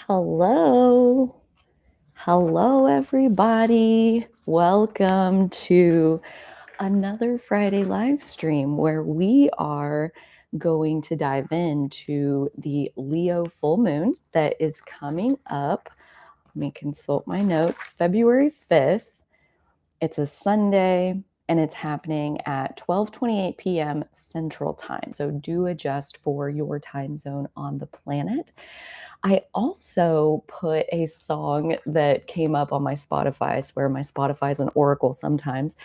Hello. Hello, everybody. Welcome to another Friday live stream where we are going to dive into the Leo full moon that is coming up. Let me consult my notes. February 5th. It's a Sunday and it's happening at 12:28 p.m. Central Time. So do adjust for your time zone on the planet. I also put a song that came up on my Spotify. I swear my Spotify is an oracle sometimes.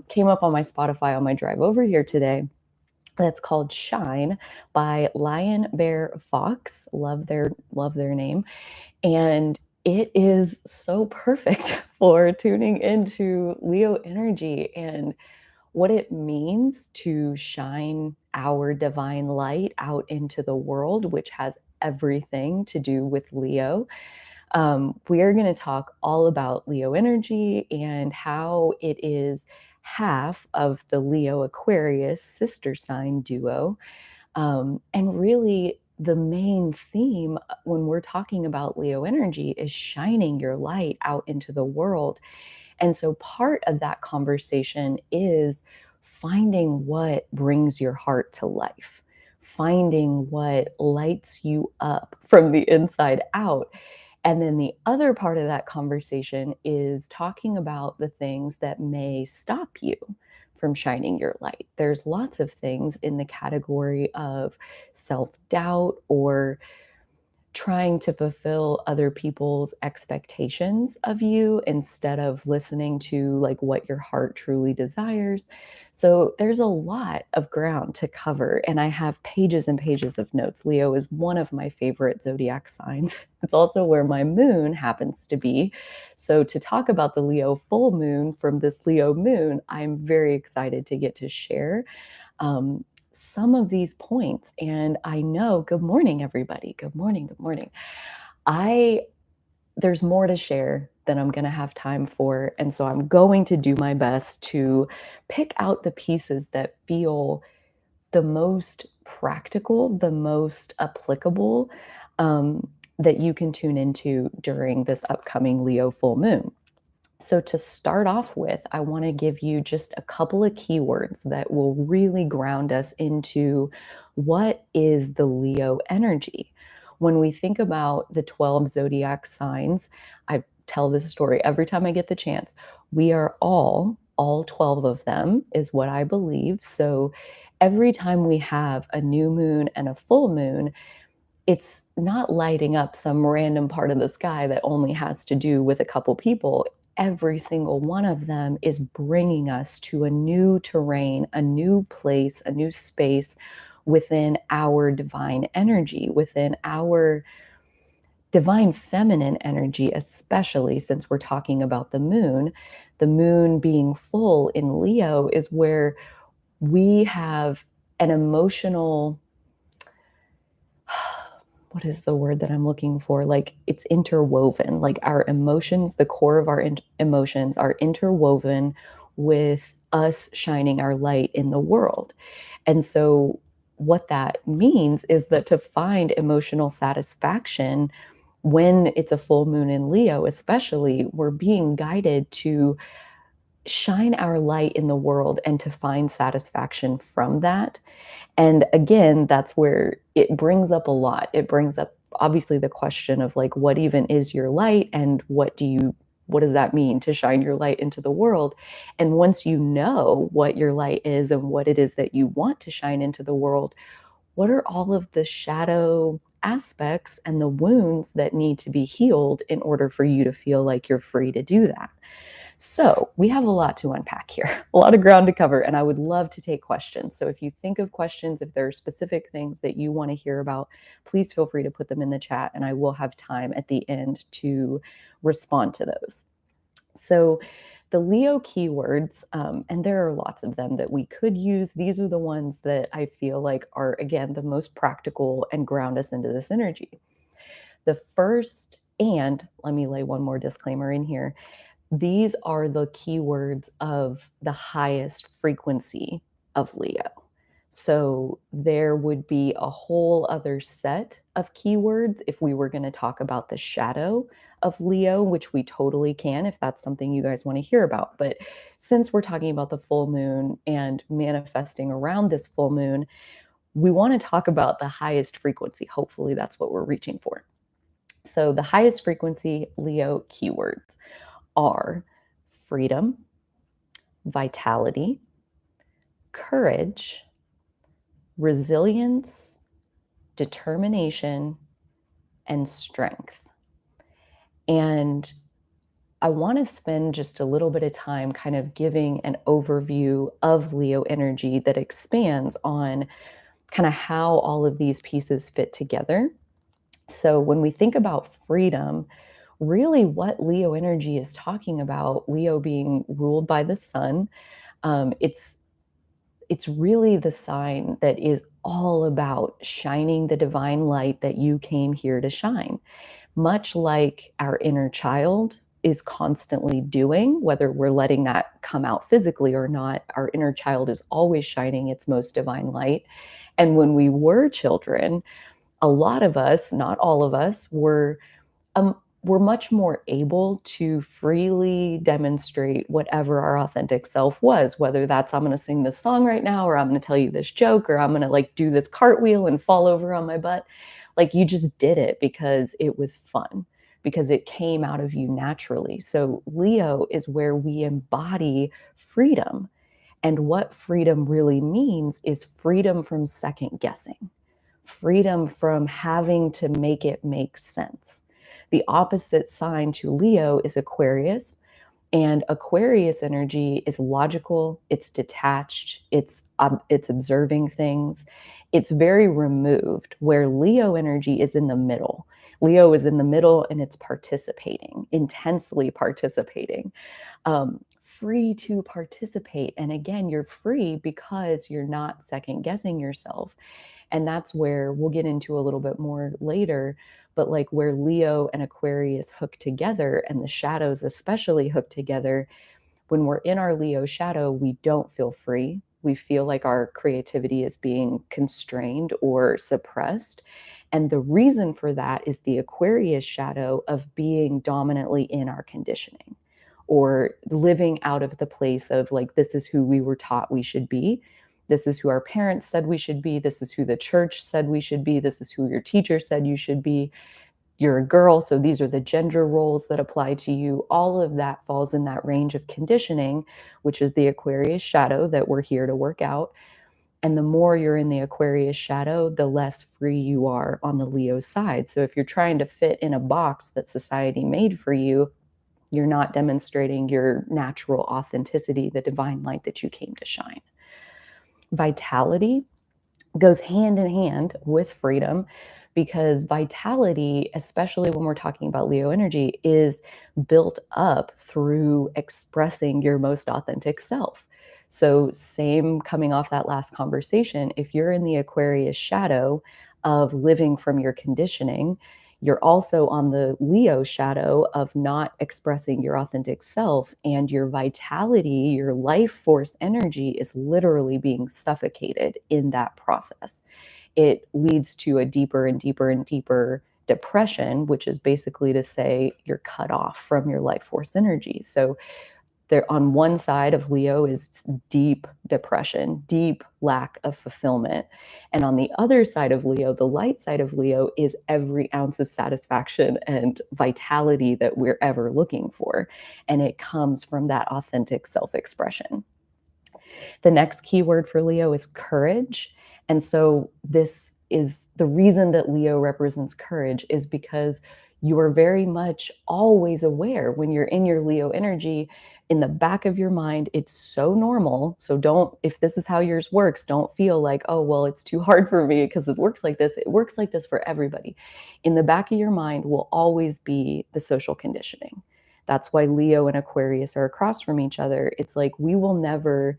Came up on my Spotify on my drive over here today. That's called Shine by Lion Bear Fox. Love their name. And it is so perfect for tuning into Leo energy and what it means to shine our divine light out into the world, which has everything to do with Leo. We are going to talk all about Leo energy and how it is half of the Leo Aquarius sister sign duo. And really, the main theme when we're talking about Leo energy is shining your light out into the world. And so part of that conversation is finding what brings your heart to life, finding what lights you up from the inside out. And then the other part of that conversation is talking about the things that may stop you from shining your light. There's lots of things in the category of self doubt or trying to fulfill other people's expectations of you instead of listening to like what your heart truly desires. So there's a lot of ground to cover and I have pages and pages of notes. Leo is one of my favorite zodiac signs. It's also where my moon happens to be. So to talk about the Leo full moon from this Leo moon, I'm very excited to get to share some of these points. And I know, good morning, everybody. Good morning. Good morning. I There's more to share than I'm going to have time for. And so I'm going to do my best to pick out the pieces that feel the most practical, the most applicable, that you can tune into during this upcoming Leo full moon. So, to start off with, I want to give you just a couple of keywords that will really ground us into what is the Leo energy. When we think about the 12 zodiac signs, I tell this story every time I get the chance. We are all 12 of them, is what I believe. So, every time we have a new moon and a full moon, it's not lighting up some random part of the sky that only has to do with a couple people. Every single one of them is bringing us to a new terrain, a new place, a new space within our divine energy, within our divine feminine energy, especially since we're talking about the moon. The moon being full in Leo is where we have an emotional, what is the word that I'm looking for? Like it's interwoven, like our emotions, the core of our emotions are interwoven with us shining our light in the world. And so, what that means is that to find emotional satisfaction when it's a full moon in Leo, especially, we're being guided to shine our light in the world and to find satisfaction from that. And again, that's where it brings up a lot. It brings up obviously the question of like, what even is your light and what does that mean to shine your light into the world? And once you know what your light is and what it is that you want to shine into the world, what are all of the shadow aspects and the wounds that need to be healed in order for you to feel like you're free to do that? So we have a lot to unpack here, a lot of ground to cover, and I would love to take questions. So if you think of questions, if there are specific things that you want to hear about, please feel free to put them in the chat, and I will have time at the end to respond to those. So the Leo keywords, and there are lots of them that we could use. These are the ones that I feel like are, again, the most practical and ground us into this energy. The first, and let me lay one more disclaimer in here, these are the keywords of the highest frequency of Leo. So there would be a whole other set of keywords if we were going to talk about the shadow of Leo, which we totally can if that's something you guys want to hear about. But since we're talking about the full moon and manifesting around this full moon, we want to talk about the highest frequency. Hopefully, that's what we're reaching for. So, the highest frequency Leo keywords are freedom, vitality, courage, resilience, determination, and strength. And I want to spend just a little bit of time kind of giving an overview of Leo energy that expands on kind of how all of these pieces fit together. So, when we think about freedom, really what Leo energy is talking about, Leo being ruled by the sun, it's really the sign that is all about shining the divine light that you came here to shine, much like our inner child is constantly doing, whether we're letting that come out physically or not. Our inner child is always shining its most divine light. And when we were children, a lot of us, not all of us, were much more able to freely demonstrate whatever our authentic self was, whether that's I'm going to sing this song right now, or I'm going to tell you this joke, or I'm going to like do this cartwheel and fall over on my butt. Like you just did it because it was fun, because it came out of you naturally. So Leo is where we embody freedom. And what freedom really means is freedom from second guessing, freedom from having to make it make sense. The opposite sign to Leo is Aquarius. And Aquarius energy is logical, it's detached, it's observing things. It's very removed, where Leo energy is in the middle. Leo is in the middle and it's participating, intensely participating, free to participate. And again, you're free because you're not second guessing yourself. And that's where we'll get into a little bit more later, but like where Leo and Aquarius hook together and the shadows especially hook together. When we're in our Leo shadow, we don't feel free. We feel like our creativity is being constrained or suppressed. And the reason for that is the Aquarius shadow of being dominantly in our conditioning or living out of the place of like, this is who we were taught we should be. This is who our parents said we should be. This is who the church said we should be. This is who your teacher said you should be. You're a girl, so these are the gender roles that apply to you. All of that falls in that range of conditioning, which is the Aquarius shadow that we're here to work out. And the more you're in the Aquarius shadow, the less free you are on the Leo side. So if you're trying to fit in a box that society made for you, you're not demonstrating your natural authenticity, the divine light that you came to shine. Vitality goes hand in hand with freedom, because vitality, especially when we're talking about Leo energy, is built up through expressing your most authentic self. So, same coming off that last conversation, if you're in the Aquarius shadow of living from your conditioning, you're also on the Leo shadow of not expressing your authentic self, and your vitality, your life force energy is literally being suffocated in that process. It leads to a deeper and deeper and deeper depression, which is basically to say you're cut off from your life force energy. So there on one side of Leo is deep depression, deep lack of fulfillment. And on the other side of Leo, the light side of Leo, is every ounce of satisfaction and vitality that we're ever looking for. And it comes from that authentic self-expression. The next keyword for Leo is courage. And so this is the reason that Leo represents courage, is because you are very much always aware when you're in your Leo energy. In the back of your mind, it's so normal. So don't, if this is how yours works, don't feel like, oh, well, it's too hard for me because it works like this. It works like this for everybody. In the back of your mind will always be the social conditioning. That's why Leo and Aquarius are across from each other. It's like we will never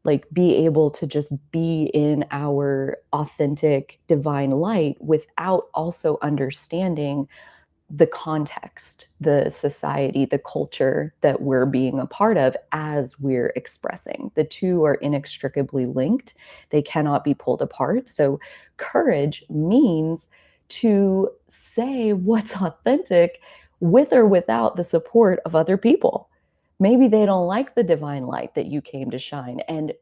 like be able to just be in our authentic divine light without also understanding the context, the society, the culture that we're being a part of as we're expressing. The two are inextricably linked. They cannot be pulled apart. So courage means to say what's authentic with or without the support of other people. Maybe they don't like the divine light that you came to shine. And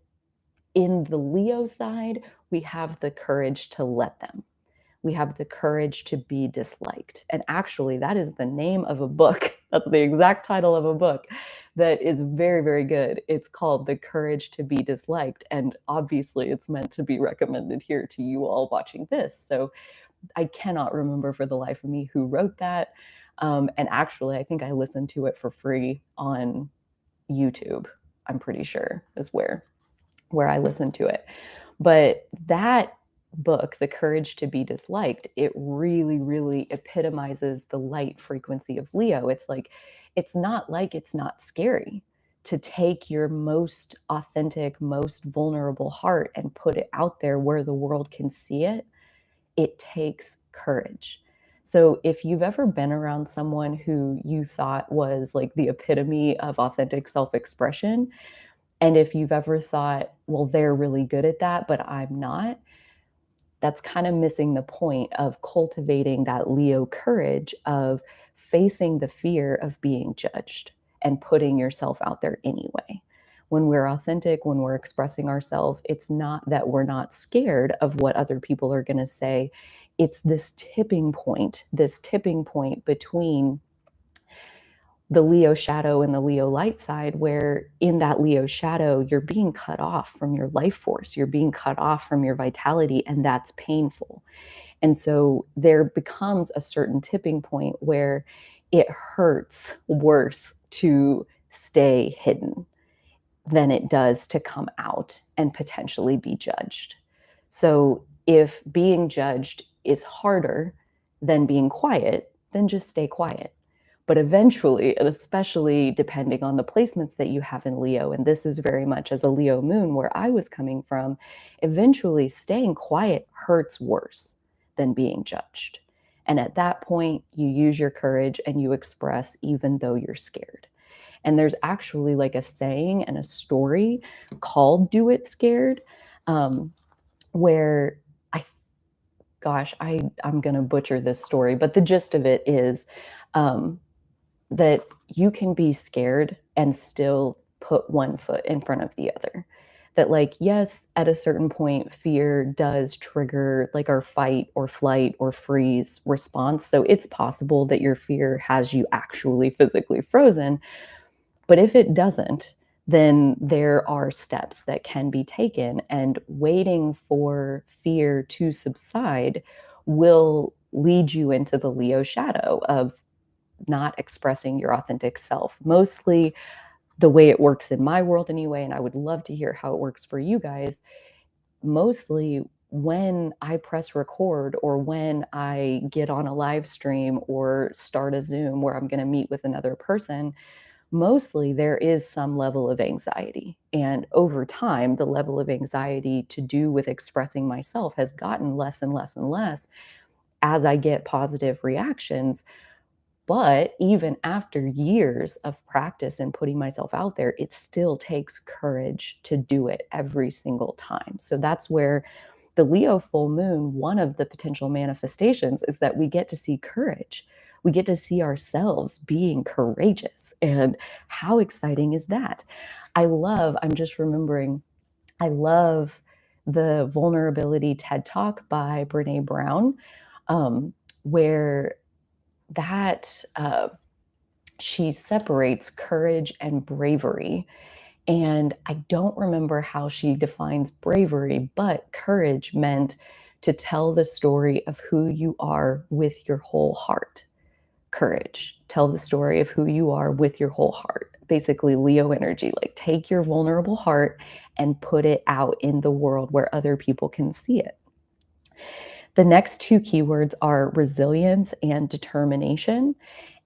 in the Leo side, we have the courage to let them. We have the courage to be disliked. And actually, that is the name of a book. That's the exact title of a book that is very, very good. It's called The Courage to Be Disliked. And obviously, it's meant to be recommended here to you all watching this. So I cannot remember for the life of me who wrote that. And actually, I think I listened to it for free on YouTube. I'm pretty sure is where I listened to it. But that book, The Courage to Be Disliked, it really, really epitomizes the light frequency of Leo. It's like, it's not scary to take your most authentic, most vulnerable heart and put it out there where the world can see it. It takes courage. So if you've ever been around someone who you thought was like the epitome of authentic self-expression, and if you've ever thought, well, they're really good at that, but I'm not, that's kind of missing the point of cultivating that Leo courage of facing the fear of being judged and putting yourself out there anyway. When we're authentic, when we're expressing ourselves, it's not that we're not scared of what other people are going to say. It's this tipping point between the Leo shadow and the Leo light side, where in that Leo shadow, you're being cut off from your life force, you're being cut off from your vitality, and that's painful. And so there becomes a certain tipping point where it hurts worse to stay hidden than it does to come out and potentially be judged. So if being judged is harder than being quiet, then just stay quiet. But eventually, and especially depending on the placements that you have in Leo, and this is very much as a Leo moon where I was coming from, eventually staying quiet hurts worse than being judged. And at that point, you use your courage and you express even though you're scared. And there's actually like a saying and a story called Do It Scared, where I'm going to butcher this story, but the gist of it is that you can be scared and still put one foot in front of the other. That, like, yes, at a certain point, fear does trigger like our fight or flight or freeze response. So it's possible that your fear has you actually physically frozen. But if it doesn't, then there are steps that can be taken, and waiting for fear to subside will lead you into the Leo shadow of not expressing your authentic self. Mostly the way it works in my world anyway, and I would love to hear how it works for you guys. Mostly when I press record or when I get on a live stream or start a Zoom where I'm going to meet with another person, mostly there is some level of anxiety. And over time, the level of anxiety to do with expressing myself has gotten less and less and less as I get positive reactions. But even after years of practice and putting myself out there, it still takes courage to do it every single time. So that's where the Leo full moon, one of the potential manifestations is that we get to see courage. We get to see ourselves being courageous. And how exciting is that? I'm just remembering, I love the Vulnerability TED Talk by Brene Brown, where that she separates courage and bravery. And I don't remember how she defines bravery, but courage meant to tell the story of who you are with your whole heart. Courage, tell the story of who you are with your whole heart. Basically, Leo energy, like take your vulnerable heart and put it out in the world where other people can see it. The next two keywords are resilience and determination.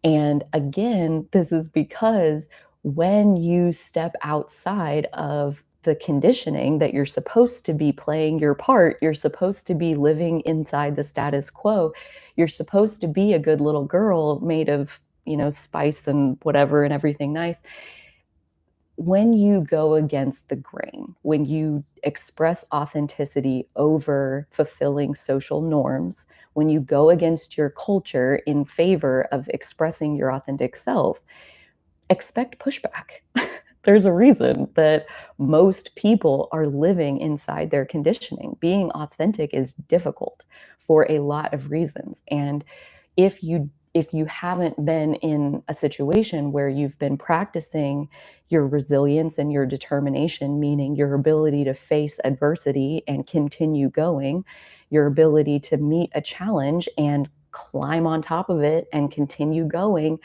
And again, this is because when you step outside of the conditioning that you're supposed to be playing your part, you're supposed to be living inside the status quo, You're supposed to be a good little girl made of, spice and whatever and everything nice. When you go against the grain, when you express authenticity over fulfilling social norms, when you go against your culture in favor of expressing your authentic self, expect pushback. There's a reason that most people are living inside their conditioning. Being authentic is difficult for a lot of reasons. And if you haven't been in a situation where you've been practicing your resilience and your determination, meaning your ability to face adversity and continue going, your ability to meet a challenge and climb on top of it and continue going,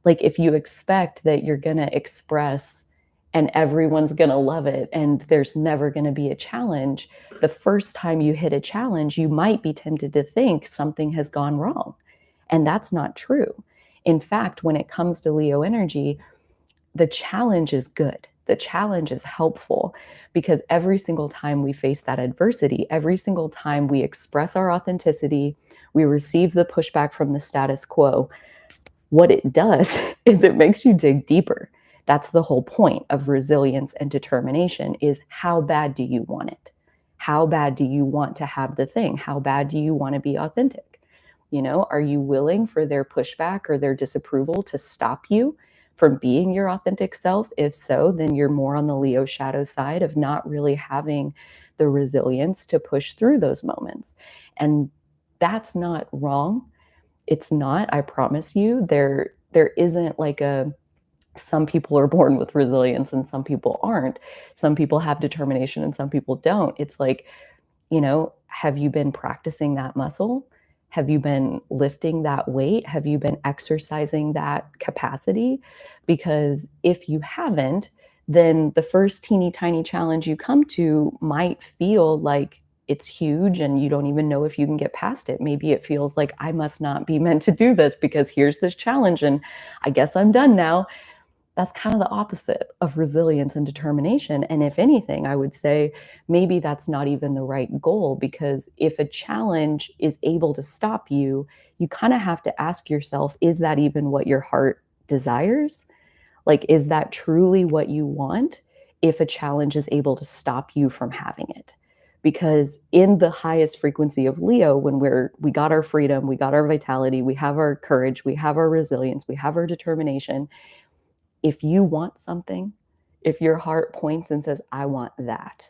like, if you expect that you're gonna express and everyone's gonna love it and there's never gonna be a challenge, the first time you hit a challenge, you might be tempted to think something has gone wrong, and that's not true. In fact, when it comes to Leo energy, the challenge is good. The challenge is helpful because every single time we face that adversity, every single time we express our authenticity, we receive the pushback from the status quo, what it does is it makes you dig deeper. That's the whole point of resilience and determination is how bad do you want it? How bad do you want to have the thing? How bad do you want to be authentic? Are you willing for their pushback or their disapproval to stop you from being your authentic self? If so, then you're more on the Leo shadow side of not really having the resilience to push through those moments. And that's not wrong. It's not, I promise you. There isn't like a some people are born with resilience and some people aren't. Some people have determination and some people don't. It's like, have you been practicing that muscle? Have you been lifting that weight? Have you been exercising that capacity? Because if you haven't, then the first teeny tiny challenge you come to might feel like it's huge and you don't even know if you can get past it. Maybe it feels like I must not be meant to do this because here's this challenge and I guess I'm done now. That's kind of the opposite of resilience and determination. And if anything, I would say maybe that's not even the right goal because if a challenge is able to stop you, you kind of have to ask yourself, is that even what your heart desires? Like, is that truly what you want if a challenge is able to stop you from having it? Because in the highest frequency of Leo, when we got our freedom, we got our vitality, we have our courage, we have our resilience, we have our determination, if you want something, if your heart points and says, I want that,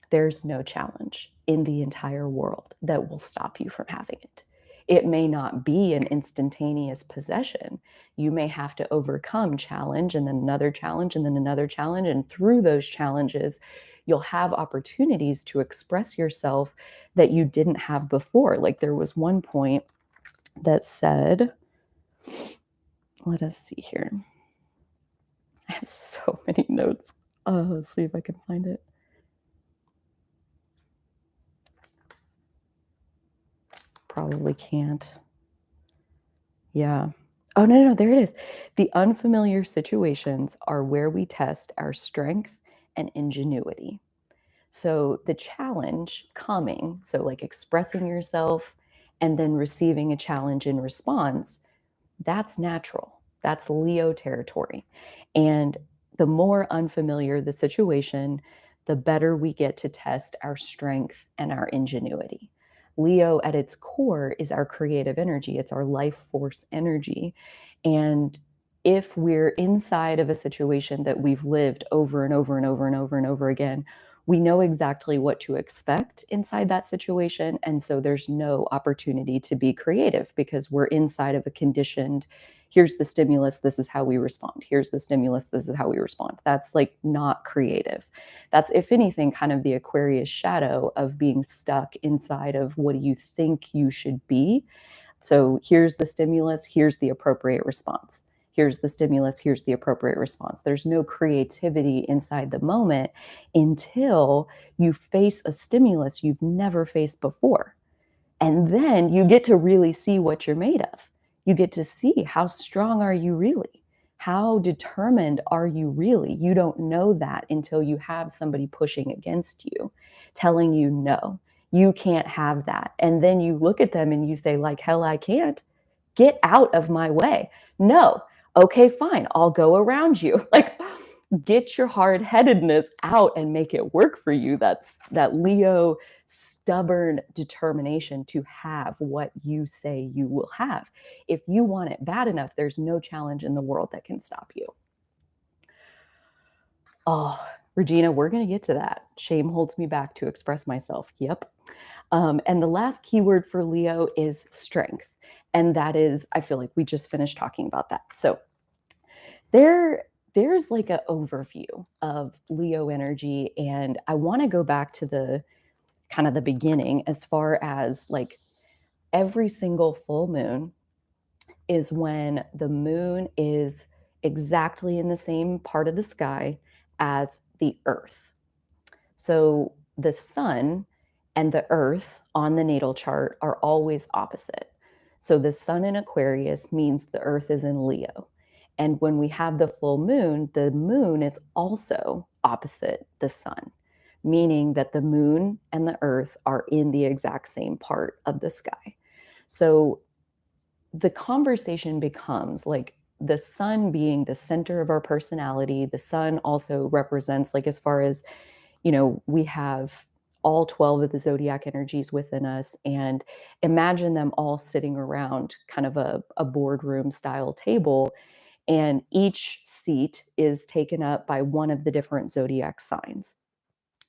there's no challenge in the entire world that will stop you from having it. It may not be an instantaneous possession. You may have to overcome challenge and then another challenge and then another challenge. And through those challenges, you'll have opportunities to express yourself that you didn't have before. Like there was one point that said, let us see here. I have so many notes. Let's see if I can find it. Probably can't. Yeah. Oh, no, no, there it is. The unfamiliar situations are where we test our strength and ingenuity. So the challenge coming, so like expressing yourself and then receiving a challenge in response, that's natural. That's Leo territory. And the more unfamiliar the situation, the better we get to test our strength and our ingenuity. Leo at its core is our creative energy, it's our life force energy. And if we're inside of a situation that we've lived over and over and over and over and over again, we know exactly what to expect inside that situation. And so there's no opportunity to be creative because we're inside of a conditioned, here's the stimulus, this is how we respond. Here's the stimulus, this is how we respond. That's like not creative. That's, if anything, kind of the Aquarius shadow of being stuck inside of what do you think you should be. So here's the stimulus, here's the appropriate response. Here's the stimulus, here's the appropriate response. There's no creativity inside the moment until you face a stimulus you've never faced before. And then you get to really see what you're made of. You get to see how strong are you really? How determined are you really? You don't know that until you have somebody pushing against you, telling you no. You can't have that. And then you look at them and you say, like, hell, I can't. Get out of my way. No. Okay, fine. I'll go around you. Like, get your hard-headedness out and make it work for you. That's that Leo stubborn determination to have what you say you will have. If you want it bad enough, there's no challenge in the world that can stop you. Oh, Regina, we're going to get to that. Shame holds me back to express myself. Yep. And the last keyword for Leo is strength. And that is, I feel like we just finished talking about that. So there's like an overview of Leo energy. And I want to go back to the kind of the beginning as far as like every single full moon is when the moon is exactly in the same part of the sky as the earth. So the sun and the earth on the natal chart are always opposite. So the sun in Aquarius means the earth is in Leo. And when we have the moon is also opposite the sun, meaning that the moon and the earth are in the exact same part of the sky. So the conversation becomes like the sun being the center of our personality. The sun also represents, like, as far as we have all 12 of the zodiac energies within us, and imagine them all sitting around kind of a boardroom style table, and each seat is taken up by one of the different zodiac signs.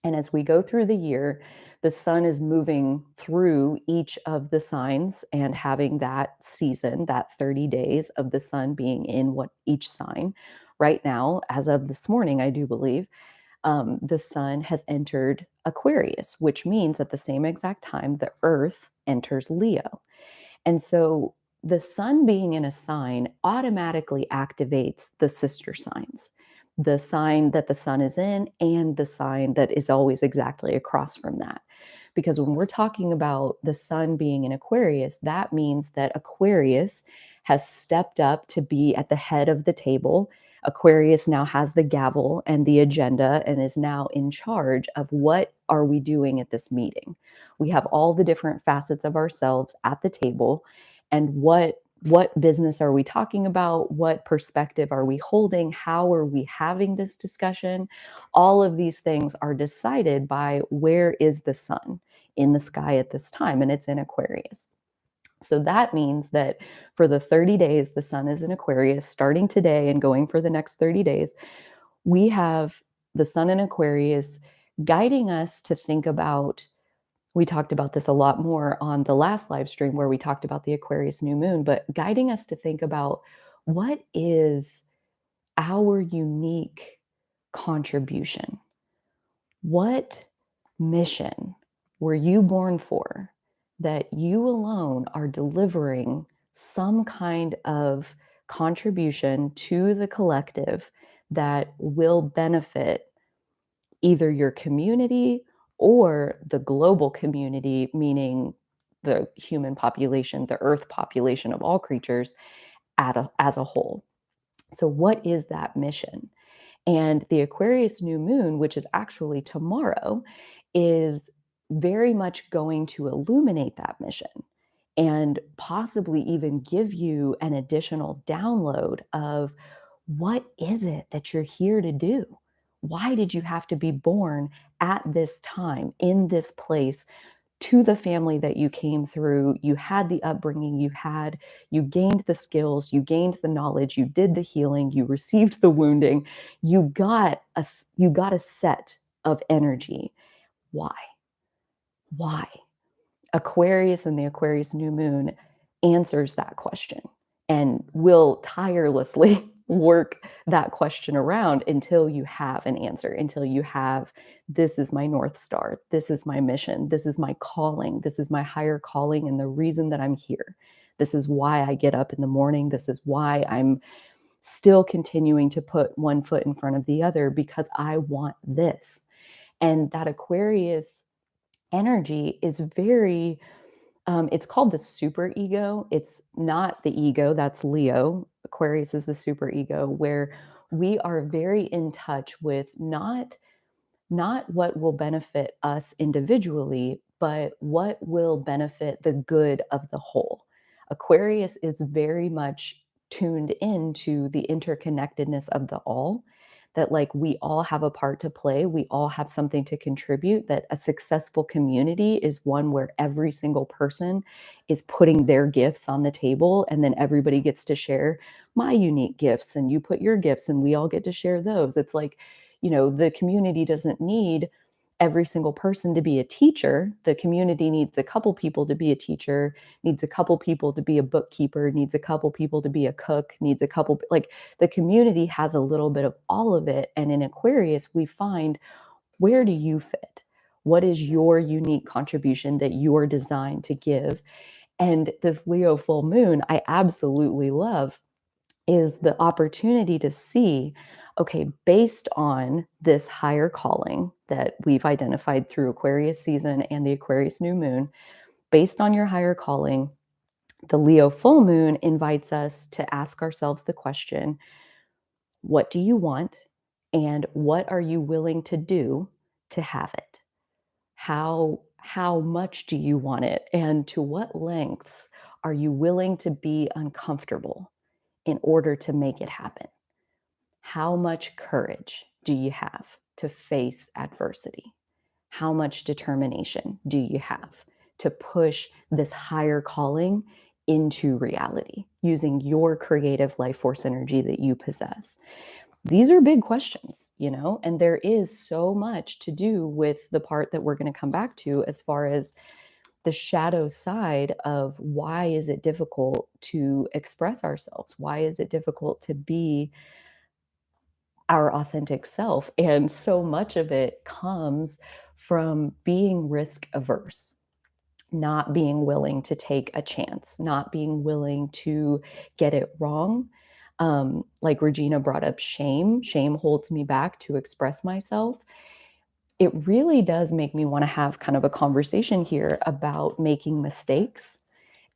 And as we go through the year, the sun is moving through each of the signs and having that season, that 30 days of the sun being in what each sign. Right now, as of this morning, I do believe the sun has entered Aquarius, which means at the same exact time, the earth enters Leo. And so the sun being in a sign automatically activates the sister signs, the sign that the sun is in and the sign that is always exactly across from that. Because when we're talking about the sun being in Aquarius, that means that Aquarius has stepped up to be at the head of the table. Aquarius now has the gavel and the agenda and is now in charge of what are we doing at this meeting. We have all the different facets of ourselves at the table, and what business are we talking about? What perspective are we holding? How are we having this discussion? All of these things are decided by where is the sun in the sky at this time, and it's in Aquarius. So that means that for the 30 days the sun is in Aquarius, starting today and going for the next 30 days, we have the sun in Aquarius guiding us to think about. We talked about this a lot more on the last live stream where we talked about the Aquarius new moon, but guiding us to think about what is our unique contribution? What mission were you born for that you alone are delivering some kind of contribution to the collective that will benefit either your community or the global community, meaning the human population, the earth population of all creatures as a whole? So, what is that mission? And the Aquarius new moon, which is actually tomorrow, is very much going to illuminate that mission and possibly even give you an additional download of what is it that you're here to do? Why did you have to be born at this time, in this place, to the family that you came through? You had the upbringing you had, you gained the skills, you gained the knowledge, you did the healing, you received the wounding, you got a set of energy. Why? Why? Aquarius and the Aquarius new moon answers that question and will tirelessly work that question around until you have an answer, until you have, this is my North Star, this is my mission, this is my calling, this is my higher calling, and the reason that I'm here. This is why I get up in the morning. This is why I'm still continuing to put one foot in front of the other, because I want this. And that Aquarius energy is very it's called the super ego. It's not the ego, that's Leo. Aquarius is the super ego, where we are very in touch with not what will benefit us individually, but what will benefit the good of the whole. Aquarius is very much tuned into the interconnectedness of the all, that like we all have a part to play, we all have something to contribute, that a successful community is one where every single person is putting their gifts on the table, and then everybody gets to share my unique gifts, and you put your gifts and we all get to share those. It's like, the community doesn't need every single person to be a teacher. The community needs a couple people to be a teacher, needs a couple people to be a bookkeeper, needs a couple people to be a cook, needs a couple, like the community has a little bit of all of it. And in Aquarius, we find, where do you fit? What is your unique contribution that you're designed to give? And this Leo full moon, I absolutely love, is the opportunity to see, okay, based on this higher calling that we've identified through Aquarius season and the Aquarius new moon, based on your higher calling, the Leo full moon invites us to ask ourselves the question, what do you want? And what are you willing to do to have it? How much do you want it? And to what lengths are you willing to be uncomfortable in order to make it happen? How much courage do you have to face adversity? How much determination do you have to push this higher calling into reality using your creative life force energy that you possess? These are big questions, and there is so much to do with the part that we're going to come back to as far as the shadow side of why is it difficult to express ourselves? Why is it difficult to be our authentic self? And so much of it comes from being risk averse, not being willing to take a chance, not being willing to get it wrong. Like Regina brought up shame. Shame holds me back to express myself. It really does make me want to have kind of a conversation here about making mistakes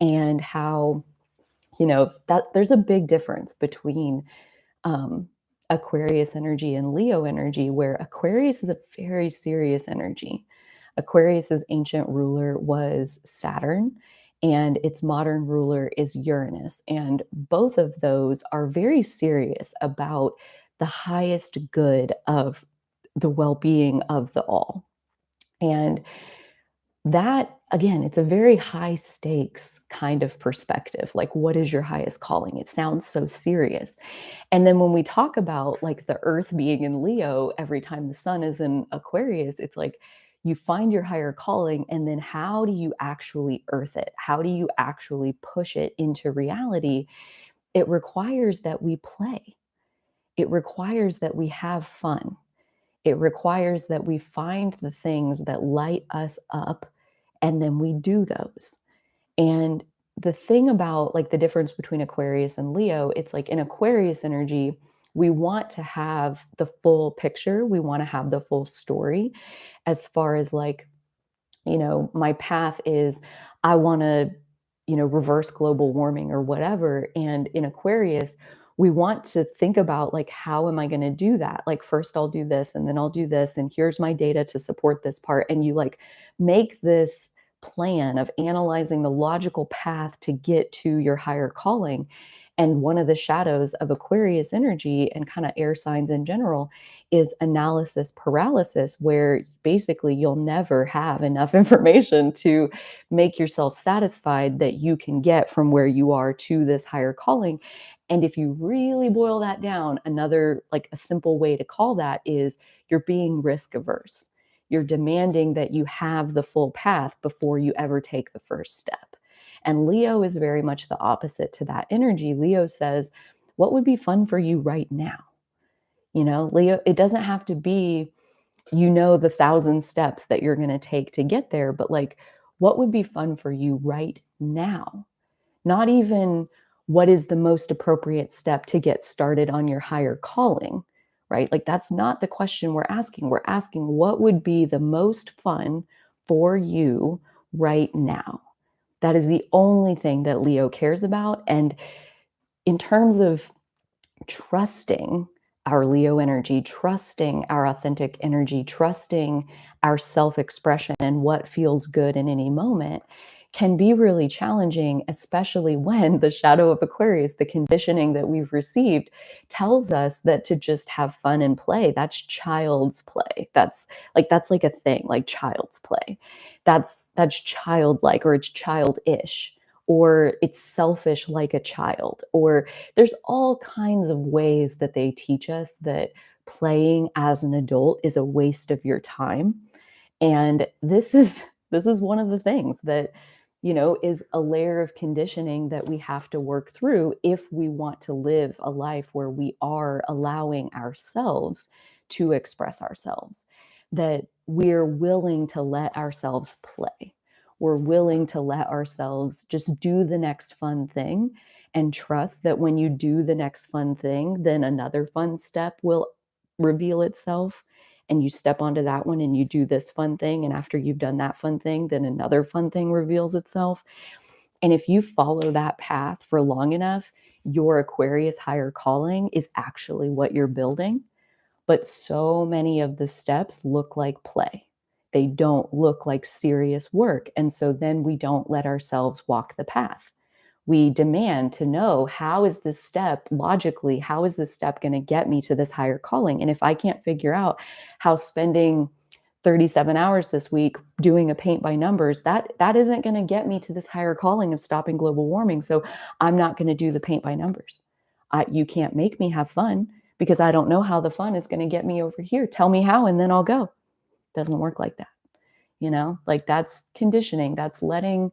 and how, that there's a big difference between um, Aquarius energy and Leo energy, where Aquarius is a very serious energy. Aquarius's ancient ruler was Saturn, and its modern ruler is Uranus. And both of those are very serious about the highest good of the well being of the all. And that, again, it's a very high stakes kind of perspective. Like, what is your highest calling? It sounds so serious. And then when we talk about like the earth being in Leo, every time the sun is in Aquarius, it's like you find your higher calling, and then how do you actually earth it? How do you actually push it into reality? It requires that we play, it requires that we have fun, it requires that we find the things that light us up, and then we do those. And the thing about like the difference between Aquarius and Leo, it's like in Aquarius energy, we want to have the full picture. We want to have the full story as far as like, my path is I want to, reverse global warming or whatever. And in Aquarius, we want to think about like, how am I going to do that? Like, first I'll do this and then I'll do this. And here's my data to support this part. And you like make this plan of analyzing the logical path to get to your higher calling. And one of the shadows of Aquarius energy and kind of air signs in general is analysis paralysis, where basically you'll never have enough information to make yourself satisfied that you can get from where you are to this higher calling. And if you really boil that down, another like a simple way to call that is you're being risk averse. You're demanding that you have the full path before you ever take the first step. And Leo is very much the opposite to that energy. Leo says, what would be fun for you right now? Leo, it doesn't have to be, the 1,000 steps that you're going to take to get there, but like, what would be fun for you right now? Not even what is the most appropriate step to get started on your higher calling, right? Like, that's not the question we're asking. We're asking, what would be the most fun for you right now? That is the only thing that Leo cares about. And in terms of trusting our Leo energy, trusting our authentic energy, trusting our self expression and what feels good in any moment can be really challenging, especially when the shadow of Aquarius, the conditioning that we've received, tells us that to just have fun and play, that's child's play. That's like a thing, like child's play. That's childlike, or it's childish, or it's selfish like a child, or there's all kinds of ways that they teach us that playing as an adult is a waste of your time. And this is one of the things that, is a layer of conditioning that we have to work through if we want to live a life where we are allowing ourselves to express ourselves, that we're willing to let ourselves play. We're willing to let ourselves just do the next fun thing and trust that when you do the next fun thing, then another fun step will reveal itself, and you step onto that one and you do this fun thing, and after you've done that fun thing, then another fun thing reveals itself. And if you follow that path for long enough, your Aquarius higher calling is actually what you're building. But so many of the steps look like play. They don't look like serious work, and so then we don't let ourselves walk the path. We demand to know, how is this step logically, how is this step going to get me to this higher calling? And if I can't figure out how spending 37 hours this week doing a paint by numbers, that isn't going to get me to this higher calling of stopping global warming. So I'm not going to do the paint by numbers. You can't make me have fun because I don't know how the fun is going to get me over here. Tell me how, and then I'll go. Doesn't work like that. Like, that's conditioning. That's letting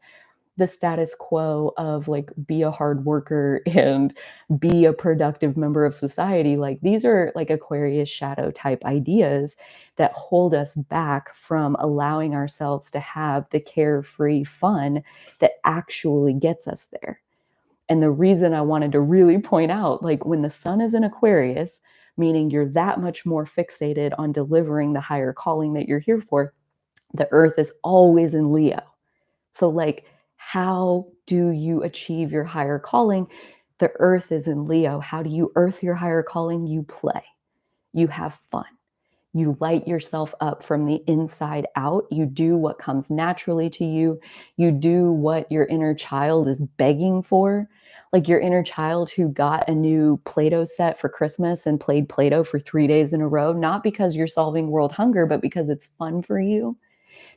the status quo of, like, be a hard worker and be a productive member of society. Like, these are like Aquarius shadow type ideas that hold us back from allowing ourselves to have the carefree fun that actually gets us there. And the reason I wanted to really point out, like, when the sun is in Aquarius, meaning you're that much more fixated on delivering the higher calling that you're here for, the earth is always in Leo. So, like, how do you achieve your higher calling? The earth is in Leo. How do you earth your higher calling? You play, you have fun. You light yourself up from the inside out. You do what comes naturally to you. You do what your inner child is begging for. Like your inner child who got a new Play-Doh set for Christmas and played Play-Doh for 3 days in a row, not because you're solving world hunger, but because it's fun for you.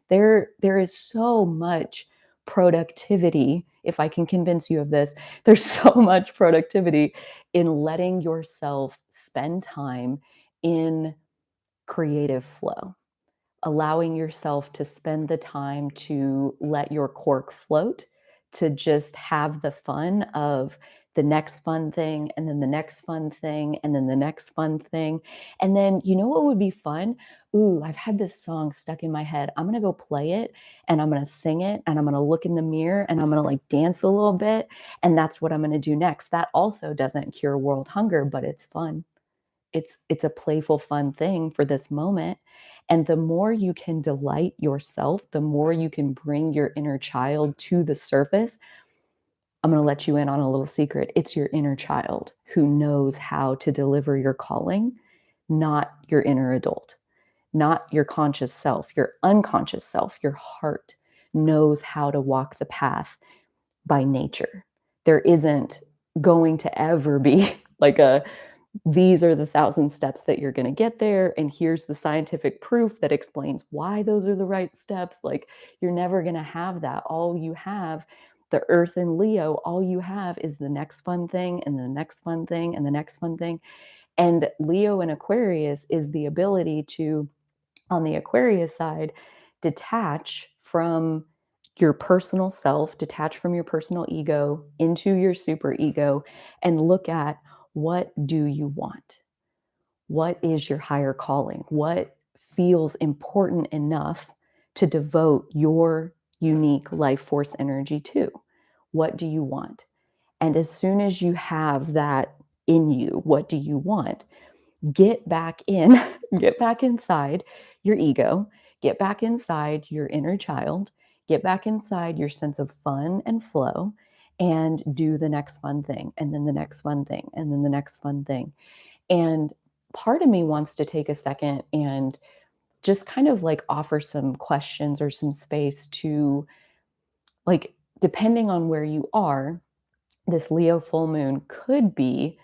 There is so much productivity, if I can convince you of this, there's so much productivity in letting yourself spend time in creative flow, allowing yourself to spend the time to let your cork float, to just have the fun of the next fun thing, and then the next fun thing, and then the next fun thing. And then, you know what would be fun? Ooh, I've had this song stuck in my head. I'm gonna go play it, and I'm gonna sing it, and I'm gonna look in the mirror, and I'm gonna, like, dance a little bit, and that's what I'm gonna do next. That also doesn't cure world hunger, but it's fun. It's a playful, fun thing for this moment. And the more you can delight yourself, the more you can bring your inner child to the surface. I'm going to let you in on a little secret. It's your inner child who knows how to deliver your calling, not your inner adult, not your conscious self. Your unconscious self, your heart, knows how to walk the path by nature. There isn't going to ever be like a, these are the 1,000 steps that you're going to get there, and here's the scientific proof that explains why those are the right steps. Like, you're never going to have that. All you have, the earth in Leo, all you have is the next fun thing, and the next fun thing, and the next fun thing. And Leo and Aquarius is the ability to, on the Aquarius side, detach from your personal self, detach from your personal ego into your super ego, and look at, what do you want? What is your higher calling? What feels important enough to devote your unique life force energy to? What do you want? And as soon as you have that in you, what do you want? Get back in, get back inside your ego, get back inside your inner child, get back inside your sense of fun and flow, and do the next fun thing, and then the next fun thing, and then the next fun thing. And part of me wants to take a second and just kind of like offer some questions or some space to, like, depending on where you are, this Leo full moon could be,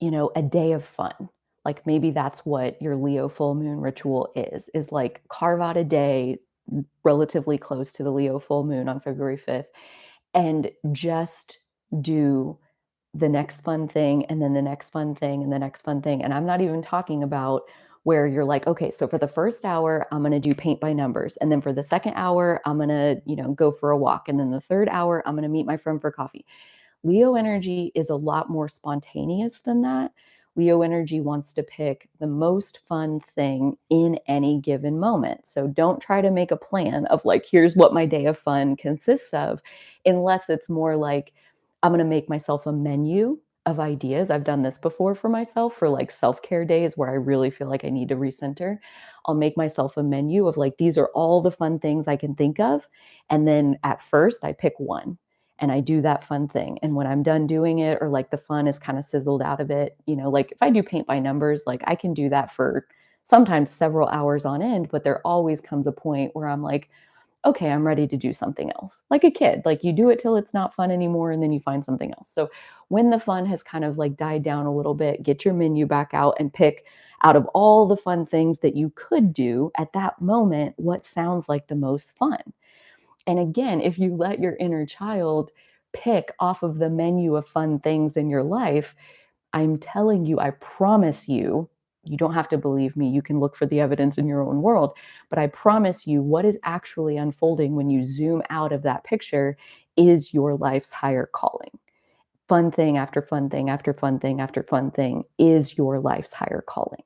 a day of fun. Like maybe that's what your Leo full moon ritual is like carve out a day relatively close to the Leo full moon on February 5th and just do the next fun thing and then the next fun thing and the next fun thing. And I'm not even talking about where you're like, okay, so for the first hour, I'm going to do paint by numbers. And then for the second hour, I'm going to, go for a walk. And then the third hour, I'm going to meet my friend for coffee. Leo energy is a lot more spontaneous than that. Leo energy wants to pick the most fun thing in any given moment. So don't try to make a plan of like, here's what my day of fun consists of, unless it's more like, I'm going to make myself a menu of ideas. I've done this before for myself for like self care days where I really feel like I need to recenter. I'll make myself a menu of like, these are all the fun things I can think of. And then at first, I pick one and I do that fun thing. And when I'm done doing it, or like the fun is kind of sizzled out of it, like if I do paint by numbers, like I can do that for sometimes several hours on end, but there always comes a point where I'm like, okay, I'm ready to do something else. Like a kid, like you do it till it's not fun anymore and then you find something else. So when the fun has kind of like died down a little bit, get your menu back out and pick out of all the fun things that you could do at that moment, what sounds like the most fun. And again, if you let your inner child pick off of the menu of fun things in your life, I'm telling you, I promise you, you don't have to believe me. You can look for the evidence in your own world. But I promise you, what is actually unfolding when you zoom out of that picture is your life's higher calling. Fun thing after fun thing after fun thing after fun thing is your life's higher calling.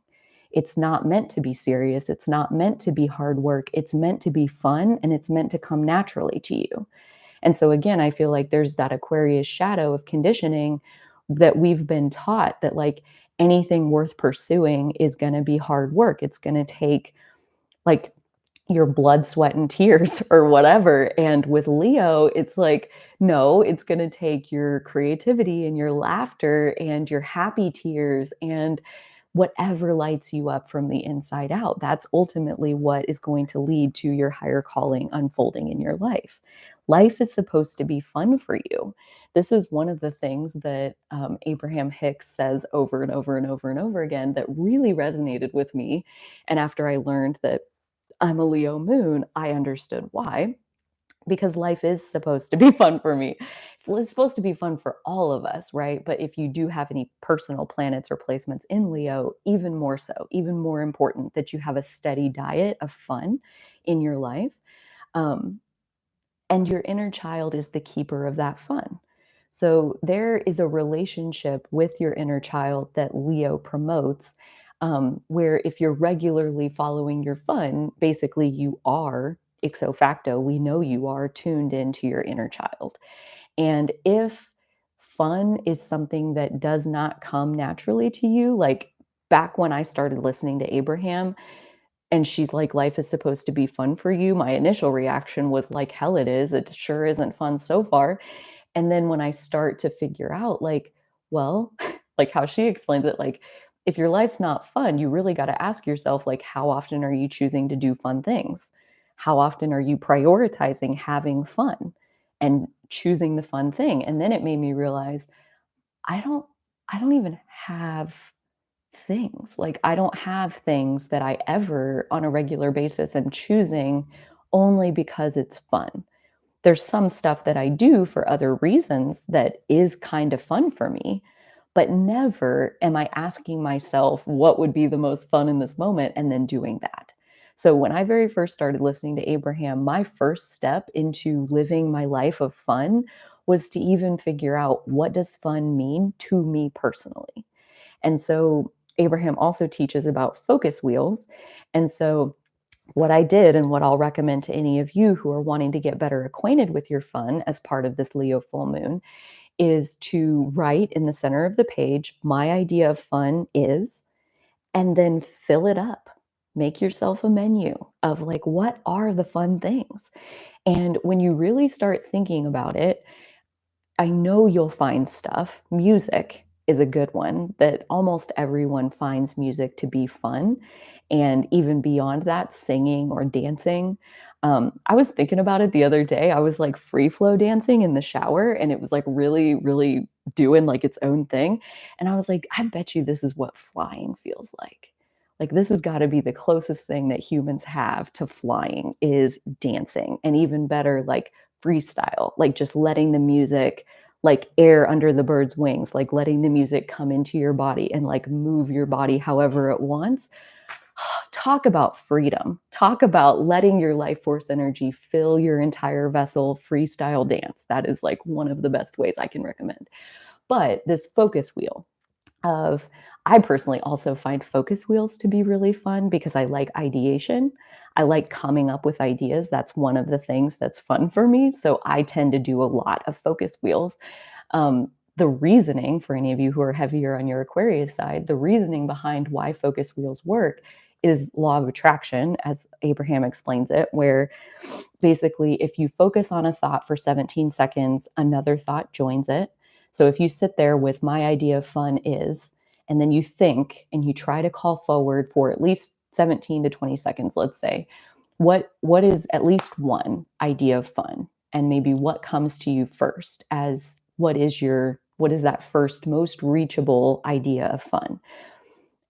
It's not meant to be serious. It's not meant to be hard work. It's meant to be fun and it's meant to come naturally to you. And so, again, I feel like there's that Aquarius shadow of conditioning that we've been taught that like anything worth pursuing is going to be hard work. It's going to take like your blood, sweat, and tears or whatever. And with Leo, it's like, no, it's going to take your creativity and your laughter and your happy tears and whatever lights you up from the inside out. That's ultimately what is going to lead to your higher calling unfolding in your life. Life is supposed to be fun for you. This is one of the things that Abraham Hicks says over and over and over and over again that really resonated with me. And after I learned that I'm a Leo moon, I understood why. Because life is supposed to be fun for me. It's supposed to be fun for all of us, right? But if you do have any personal planets or placements in Leo, even more so, even more important that you have a steady diet of fun in your life. Um, and your inner child is the keeper of that fun. So there is a relationship with your inner child that Leo promotes, where if you're regularly following your fun, basically you are ipso facto, we know you are tuned into your inner child. And if fun is something that does not come naturally to you, like back when I started listening to Abraham, and she's like, "Life is supposed to be fun for you." My initial reaction was like, "Hell it is. It sure isn't fun so far." And then when I start to figure out like, well, like how she explains it, like if your life's not fun, you really got to ask yourself like how often are you choosing to do fun things? How often are you prioritizing having fun and choosing the fun thing? And then it made me realize I don't I don't even have things. Like, I don't have things that I ever, on a regular basis, am choosing only because it's fun. There's some stuff that I do for other reasons that is kind of fun for me, but never am I asking myself what would be the most fun in this moment and then doing that. So when I very first started listening to Abraham, my first step into living my life of fun was to even figure out what does fun mean to me personally. And so Abraham also teaches about focus wheels. And so what I did and what I'll recommend to any of you who are wanting to get better acquainted with your fun as part of this Leo full moon is to write in the center of the page, my idea of fun is, and then fill it up. Make yourself a menu of like, what are the fun things? And when you really start thinking about it, I know you'll find stuff. Music is a good one, that almost everyone finds music to be fun, and even beyond that, singing or dancing. I was thinking about it the other day. I was, like, free flow dancing in the shower, and it was, like, really, really doing, like, its own thing, and I was like, "I bet you this is what flying feels like." Like, this has gotta be the closest thing that humans have to flying is dancing, and even better, like, freestyle, like, just letting the music, like air under the bird's wings, like letting the music come into your body and like move your body however it wants. Talk about freedom. Talk about letting your life force energy fill your entire vessel. Freestyle dance. That is like one of the best ways I can recommend. But this focus wheel of, I personally also find focus wheels to be really fun because I like ideation. I like coming up with ideas. That's one of the things that's fun for me. So I tend to do a lot of focus wheels. The reasoning, for any of you who are heavier on your Aquarius side, the reasoning behind why focus wheels work is law of attraction, as Abraham explains it, where basically if you focus on a thought for 17 seconds, another thought joins it. So if you sit there with my idea of fun is, and then you think and you try to call forward for at least 17 to 20 seconds, let's say, what is at least one idea of fun? And maybe what comes to you first as what is that first most reachable idea of fun?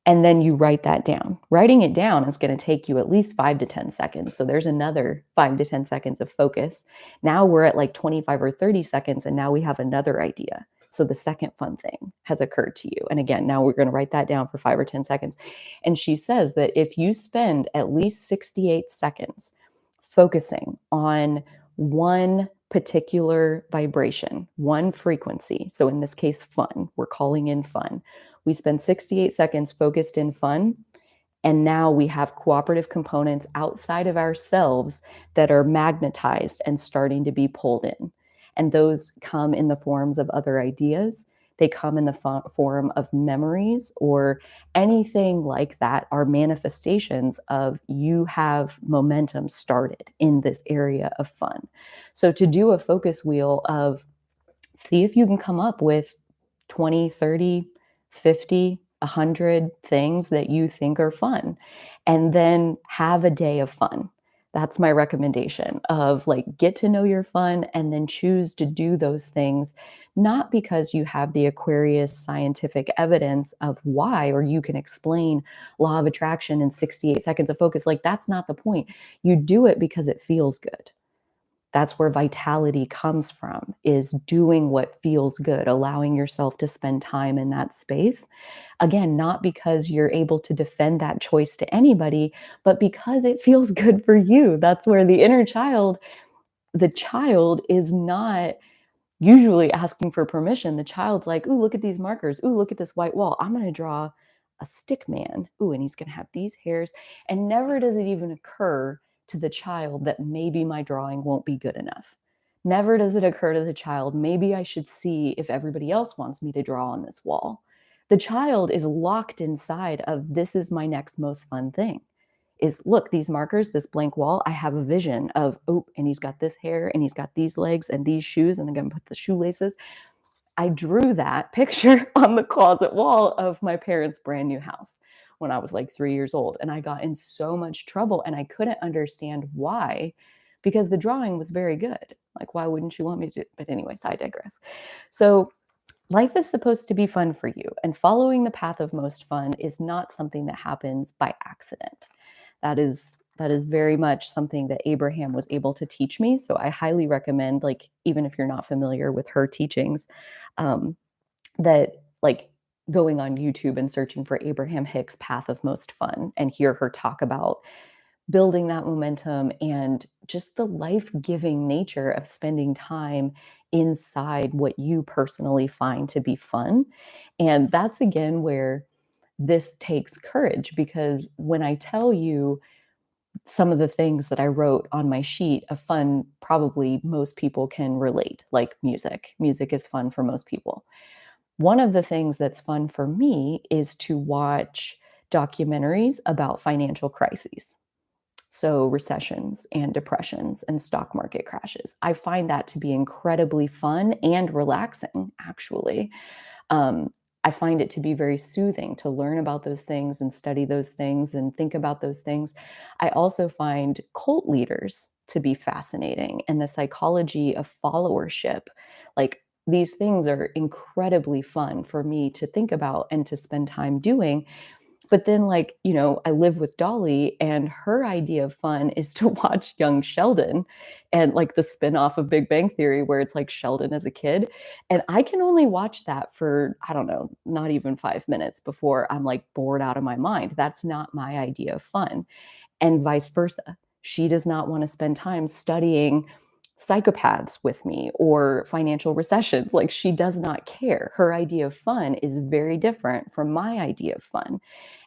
And then you write that down. Writing it down is going to take you at least 5 to 10 seconds. So there's another 5 to 10 seconds of focus. Now we're at like 25 or 30 seconds, and now we have another idea. So the second fun thing has occurred to you. And again, now we're going to write that down for 5 or 10 seconds. And she says that if you spend at least 68 seconds focusing on one particular vibration, one frequency, so in this case, fun, we're calling in fun. We spend 68 seconds focused in fun, and now we have cooperative components outside of ourselves that are magnetized and starting to be pulled in. And those come in the forms of other ideas. They come in the form of memories or anything like that, are manifestations of you have momentum started in this area of fun. So to do a focus wheel of, see if you can come up with 20, 30, 50, 100 things that you think are fun, and then have a day of fun. That's my recommendation of like, get to know your fun and then choose to do those things, not because you have the Aquarius scientific evidence of why, or you can explain law of attraction in 68 seconds of focus. Like, that's not the point. You do it because it feels good. That's where vitality comes from, is doing what feels good, allowing yourself to spend time in that space. Again, not because you're able to defend that choice to anybody, but because it feels good for you. That's where the inner child, the child is not usually asking for permission. The child's like, "Ooh, look at these markers. Ooh, look at this white wall. I'm going to draw a stick man. Ooh, and he's going to have these hairs." And never does it even occur to the child that maybe my drawing won't be good enough. Never does it occur to the child, maybe I should see if everybody else wants me to draw on this wall. The child is locked inside of, this is my next most fun thing. Is, look, these markers, this blank wall, I have a vision of, oh, and he's got this hair and he's got these legs and these shoes, and I'm going to put the shoelaces. I drew that picture on the closet wall of my parents' brand new house when I was like 3 years old. And I got in so much trouble and I couldn't understand why, because the drawing was very good. Like, why wouldn't you want me to do? But anyways, I digress. So life is supposed to be fun for you, and following the path of most fun is not something that happens by accident. That is very much something that Abraham was able to teach me. So I highly recommend, like, even if you're not familiar with her teachings, um, that like going on YouTube and searching for Abraham Hicks Path of Most Fun and hear her talk about building that momentum and just the life-giving nature of spending time inside what you personally find to be fun. And that's again where this takes courage, because when I tell you some of the things that I wrote on my sheet of fun, probably most people can relate, like music. Music is fun for most people. One of the things that's fun for me is to watch documentaries about financial crises. So recessions and depressions and stock market crashes. I find that to be incredibly fun and relaxing, actually. Um, I find it to be very soothing to learn about those things and study those things and think about those things. I also find cult leaders to be fascinating and the psychology of followership. Like these things are incredibly fun for me to think about and to spend time doing. But then, like, I live with Dolly, and her idea of fun is to watch Young Sheldon and like the spin-off of Big Bang Theory where it's like Sheldon as a kid. And I can only watch that for, I don't know, not even 5 minutes before I'm like bored out of my mind. That's not my idea of fun, and vice versa. She does not want to spend time studying psychopaths with me or financial recessions. Like, she does not care. Her idea of fun is very different from my idea of fun.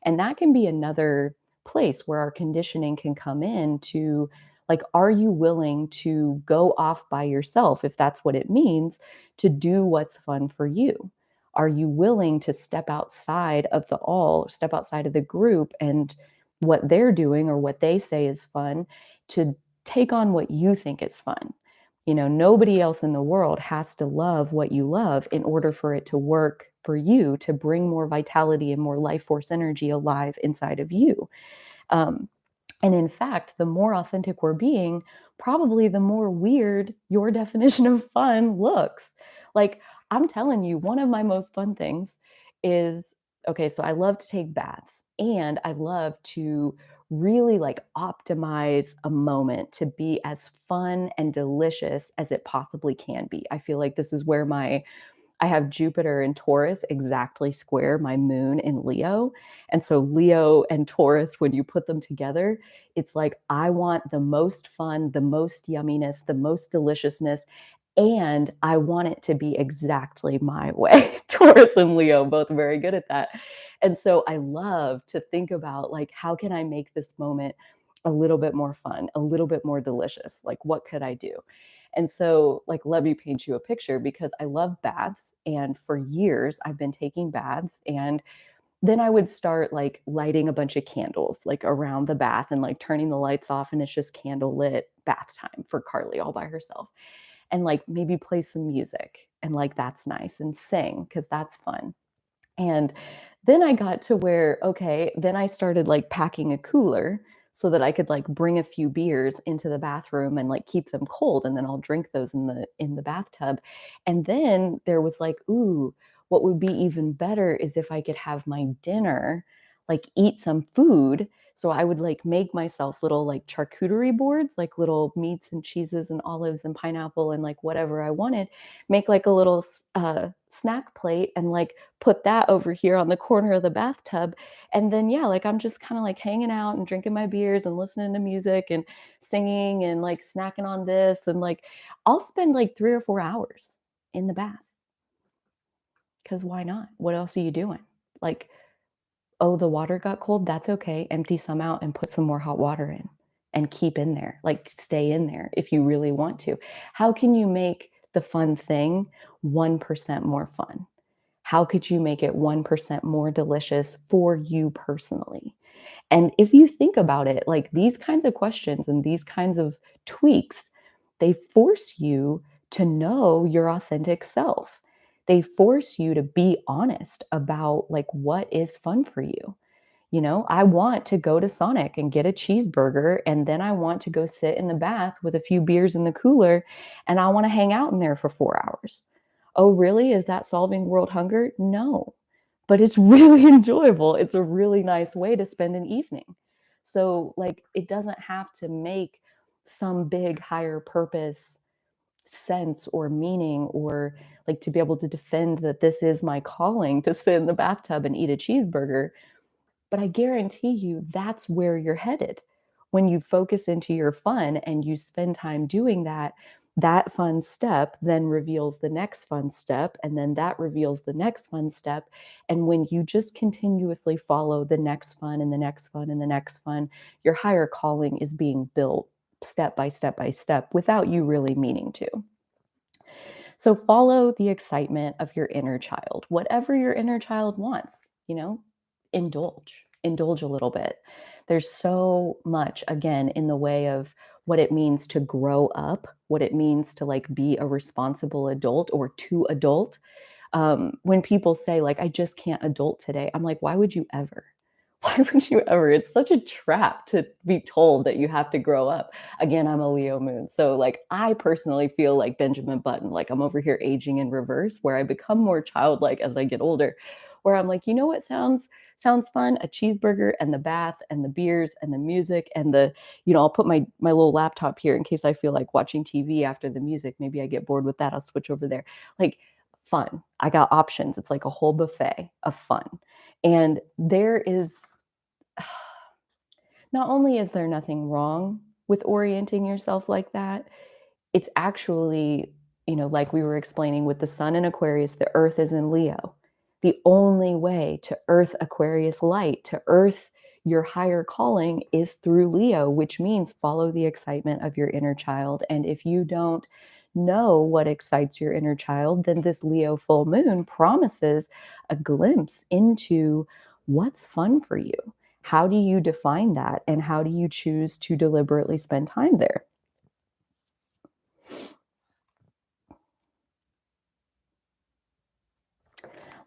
And that can be another place where our conditioning can come in to, like, are you willing to go off by yourself, if that's what it means, to do what's fun for you? Are you willing to step outside of the group and what they're doing or what they say is fun, to take on what you think is fun? Nobody else in the world has to love what you love in order for it to work for you to bring more vitality and more life force energy alive inside of you. Um, and in fact, the more authentic we're being, probably the more weird your definition of fun looks. Like, I'm telling you, one of my most fun things is, okay, so I love to take baths and I love to really like optimize a moment to be as fun and delicious as it possibly can be. I feel like this is where I have Jupiter in Taurus exactly square my moon in Leo. And so Leo and Taurus, when you put them together, it's like I want the most fun, the most yumminess, the most deliciousness, and I want it to be exactly my way. Taurus and Leo, both very good at that. And so I love to think about, like, how can I make this moment a little bit more fun, a little bit more delicious? Like, what could I do? And so, like, let me paint you a picture because I love baths. And for years, I've been taking baths. And then I would start like lighting a bunch of candles like around the bath and like turning the lights off. And it's just candle lit bath time for Carly all by herself. And like maybe play some music. And like that's nice. And sing because that's fun. And then I got to where, okay, then I started like packing a cooler so that I could like bring a few beers into the bathroom and like keep them cold, and then I'll drink those in the bathtub. And then there was like, ooh, what would be even better is if I could have my dinner, like eat some food. So I would like make myself little like charcuterie boards, like little meats and cheeses and olives and pineapple and like whatever I wanted, make like a little snack plate and like put that over here on the corner of the bathtub. And then, yeah, like I'm just kind of like hanging out and drinking my beers and listening to music and singing and like snacking on this. And like I'll spend like 3 or 4 hours in the bath because why not? What else are you doing? Like, oh, the water got cold. That's okay. Empty some out and put some more hot water in and keep in there. Like, stay in there if you really want to. How can you make the fun thing 1% more fun? How could you make it 1% more delicious for you personally? And if you think about it, like these kinds of questions and these kinds of tweaks, they force you to know your authentic self. They force you to be honest about like what is fun for you. I want to go to Sonic and get a cheeseburger, and then I want to go sit in the bath with a few beers in the cooler, and I want to hang out in there for 4 hours. Oh, really? Is that solving world hunger? No, but it's really enjoyable. It's a really nice way to spend an evening. So, like, it doesn't have to make some big higher purpose sense or meaning, or like to be able to defend that this is my calling to sit in the bathtub and eat a cheeseburger. But I guarantee you that's where you're headed. When you focus into your fun and you spend time doing that, that fun step then reveals the next fun step, and then that reveals the next fun step. And when you just continuously follow the next fun and the next fun and the next fun, your higher calling is being built step by step by step without you really meaning to. So follow the excitement of your inner child, whatever your inner child wants, indulge a little bit. There's so much, again, in the way of what it means to grow up, what it means to like be a responsible adult or to adult. When people say, like, I just can't adult today, I'm like, why would you ever? Why would you ever? It's such a trap to be told that you have to grow up. Again, I'm a Leo moon. So, like, I personally feel like Benjamin Button, like, I'm over here aging in reverse, where I become more childlike as I get older, where I'm like, you know what sounds fun? A cheeseburger and the bath and the beers and the music and I'll put my little laptop here in case I feel like watching TV after the music. Maybe I get bored with that. I'll switch over there. Like, fun. I got options. It's like a whole buffet of fun. And there is not only is there nothing wrong with orienting yourself like that, it's actually, like we were explaining with the sun in Aquarius, the earth is in Leo. The only way to earth Aquarius light, to earth your higher calling is through Leo, which means follow the excitement of your inner child. And if you don't know what excites your inner child, then this Leo full moon promises a glimpse into what's fun for you. How do you define that? And how do you choose to deliberately spend time there?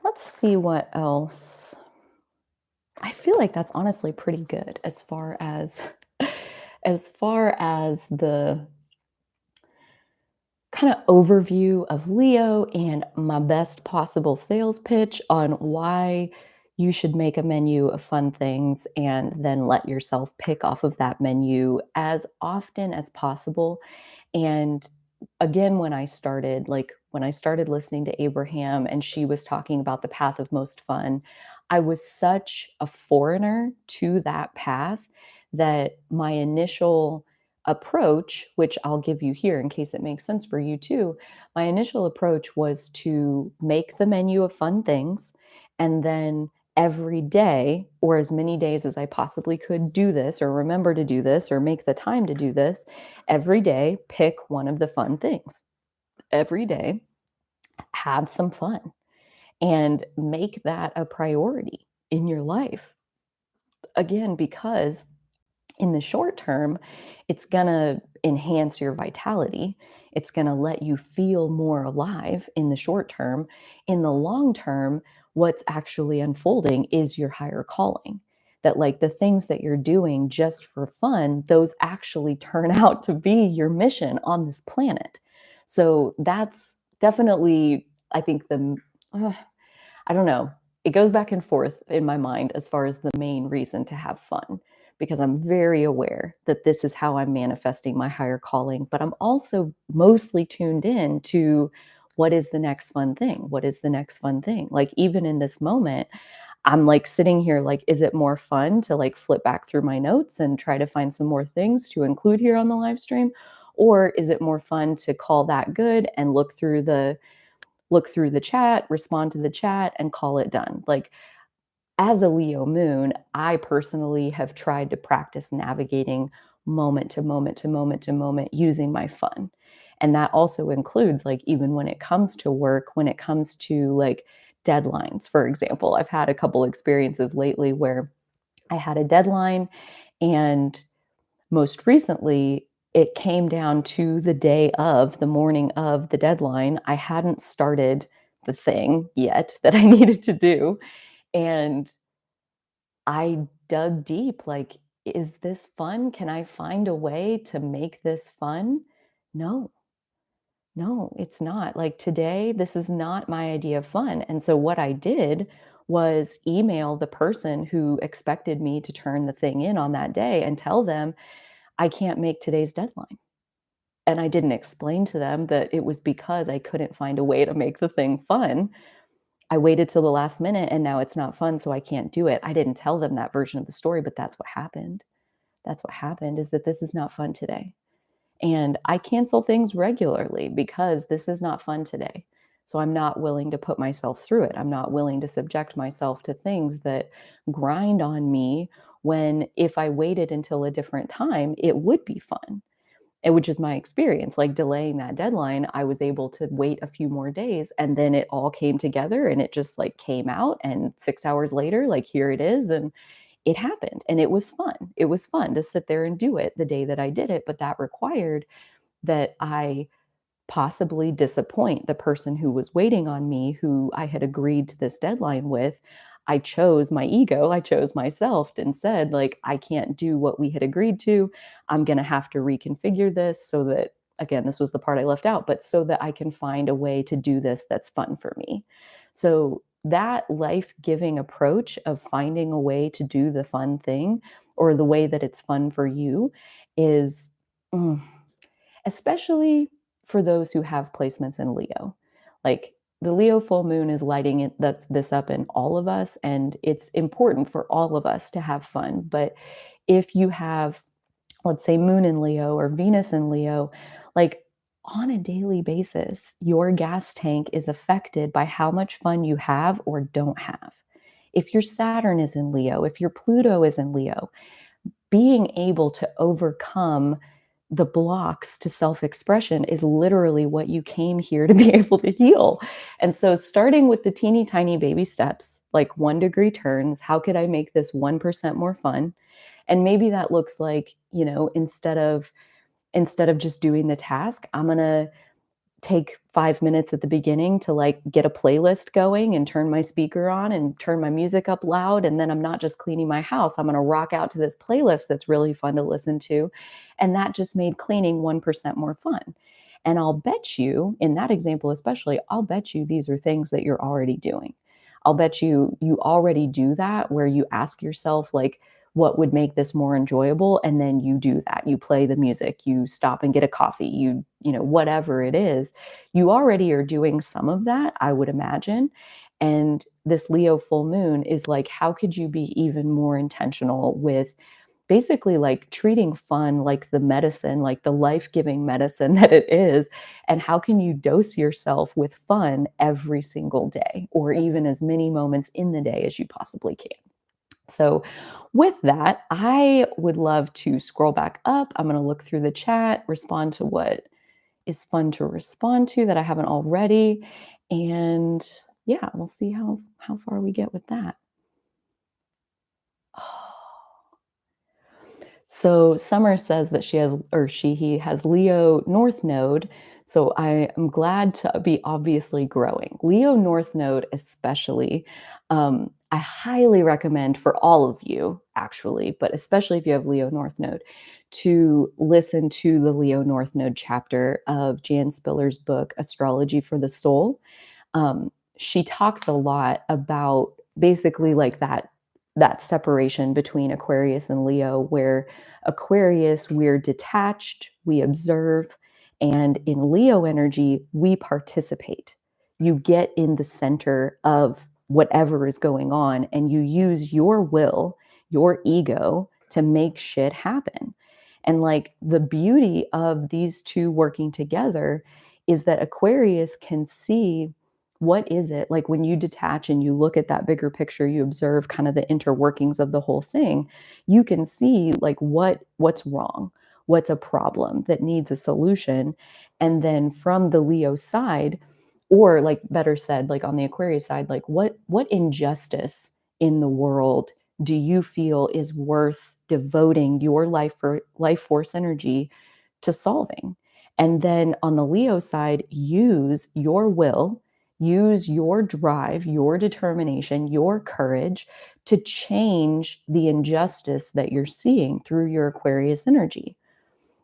Let's see what else. I feel like that's honestly pretty good as far as the kind of overview of Leo and my best possible sales pitch on why you should make a menu of fun things and then let yourself pick off of that menu as often as possible. And again, when I started listening to Abraham and she was talking about the path of most fun, I was such a foreigner to that path that my initial approach, which I'll give you here in case it makes sense for you too, my initial approach was to make the menu of fun things and then every day or as many days as I possibly could do this or remember to do this or make the time to do this every day, pick one of the fun things. Every day, have some fun and make that a priority in your life. Again, because in the short term, it's going to enhance your vitality. It's going to let you feel more alive in the short term. In the long term, what's actually unfolding is your higher calling. That, like, the things that you're doing just for fun, those actually turn out to be your mission on this planet. So that's definitely, I think, uh, I don't know. It goes back and forth in my mind as far as the main reason to have fun, because I'm very aware that this is how I'm manifesting my higher calling. But I'm also mostly tuned in to what is the next fun thing? What is the next fun thing? Like, even in this moment, I'm like sitting here, like, is it more fun to like flip back through my notes and try to find some more things to include here on the live stream? Or is it more fun to call that good and look through the chat, respond to the chat, and call it done? Like, as a Leo moon, I personally have tried to practice navigating moment to moment to moment to moment using my fun. And that also includes, like, even when it comes to work, when it comes to like deadlines, for example. I've had a couple experiences lately where I had a deadline, and most recently, it came down to the morning of the deadline. I hadn't started the thing yet that I needed to do. And I dug deep, like, is this fun? Can I find a way to make this fun? No, no, it's not. Like, today, this is not my idea of fun. And so what I did was email the person who expected me to turn the thing in on that day and tell them I can't make today's deadline. And I didn't explain to them that it was because I couldn't find a way to make the thing fun. I waited till the last minute and now it's not fun, so I can't do it. I didn't tell them that version of the story, but that's what happened. That's what happened, is that this is not fun today. And I cancel things regularly because this is not fun today. So I'm not willing to put myself through it. I'm not willing to subject myself to things that grind on me, when if I waited until a different time, it would be fun. And which is my experience, like, delaying that deadline, I was able to wait a few more days, and then it all came together and it just, like, came out, and 6 hours later, like, here it is, and it happened, and it was fun. It was fun to sit there and do it the day that I did it, but that required that I possibly disappoint the person who was waiting on me, who I had agreed to this deadline with. I chose my ego, I chose myself and said, like, I can't do what we had agreed to. I'm going to have to reconfigure this so that, again, this was the part I left out, but so that I can find a way to do this that's fun for me. So that life-giving approach of finding a way to do the fun thing or the way that it's fun for you is mm, especially for those who have placements in Leo. Like the Leo full moon is lighting it that's this up in all of us, and it's important for all of us to have fun. But if you have, let's say, moon in Leo or Venus in Leo, like on a daily basis, your gas tank is affected by how much fun you have or don't have. If your Saturn is in Leo, if your Pluto is in Leo, being able to overcome the blocks to self-expression is literally what you came here to be able to heal. And so starting with the teeny tiny baby steps, like 1 degree turns, how could I make this 1% more fun? And maybe that looks like, instead of just doing the task, I'm going to take 5 minutes at the beginning to, like, get a playlist going and turn my speaker on and turn my music up loud, and then I'm not just cleaning my house, I'm gonna rock out to this playlist that's really fun to listen to, and that just made cleaning 1% more fun. And I'll bet you, in that example especially, I'll bet you these are things that you're already doing. I'll bet you already do that where you ask yourself, like, what would make this more enjoyable, and then you do that. You play the music, you stop and get a coffee, whatever it is. You already are doing some of that, I would imagine. And this Leo full moon is like, how could you be even more intentional with basically like treating fun like the medicine, like the life-giving medicine that it is? And how can you dose yourself with fun every single day, or even as many moments in the day as you possibly can? So, with that, I would love to scroll back up. I'm going to look through the chat, respond to what is fun to respond to that I haven't already, and yeah, we'll see how far we get with that. So Summer says that he has Leo North Node. So I am glad to be obviously growing. Leo North Node, especially, I highly recommend for all of you, actually, but especially if you have Leo North Node, to listen to the Leo North Node chapter of Jan Spiller's book, Astrology for the Soul. She talks a lot about basically like that separation between Aquarius and Leo, where Aquarius, we're detached, we observe, and in Leo energy, we participate. You get in the center of whatever is going on, and you use your will, your ego, to make shit happen. And like the beauty of these two working together is that Aquarius can see, what is it like when you detach and you look at that bigger picture, you observe kind of the interworkings of the whole thing. You can see like what's wrong, what's a problem that needs a solution. And then from the Leo side, or like better said, like on the Aquarius side, like what injustice in the world do you feel is worth devoting your life force energy to solving? And then on the Leo side, use your will, use your drive, your determination, your courage to change the injustice that you're seeing through your Aquarius energy.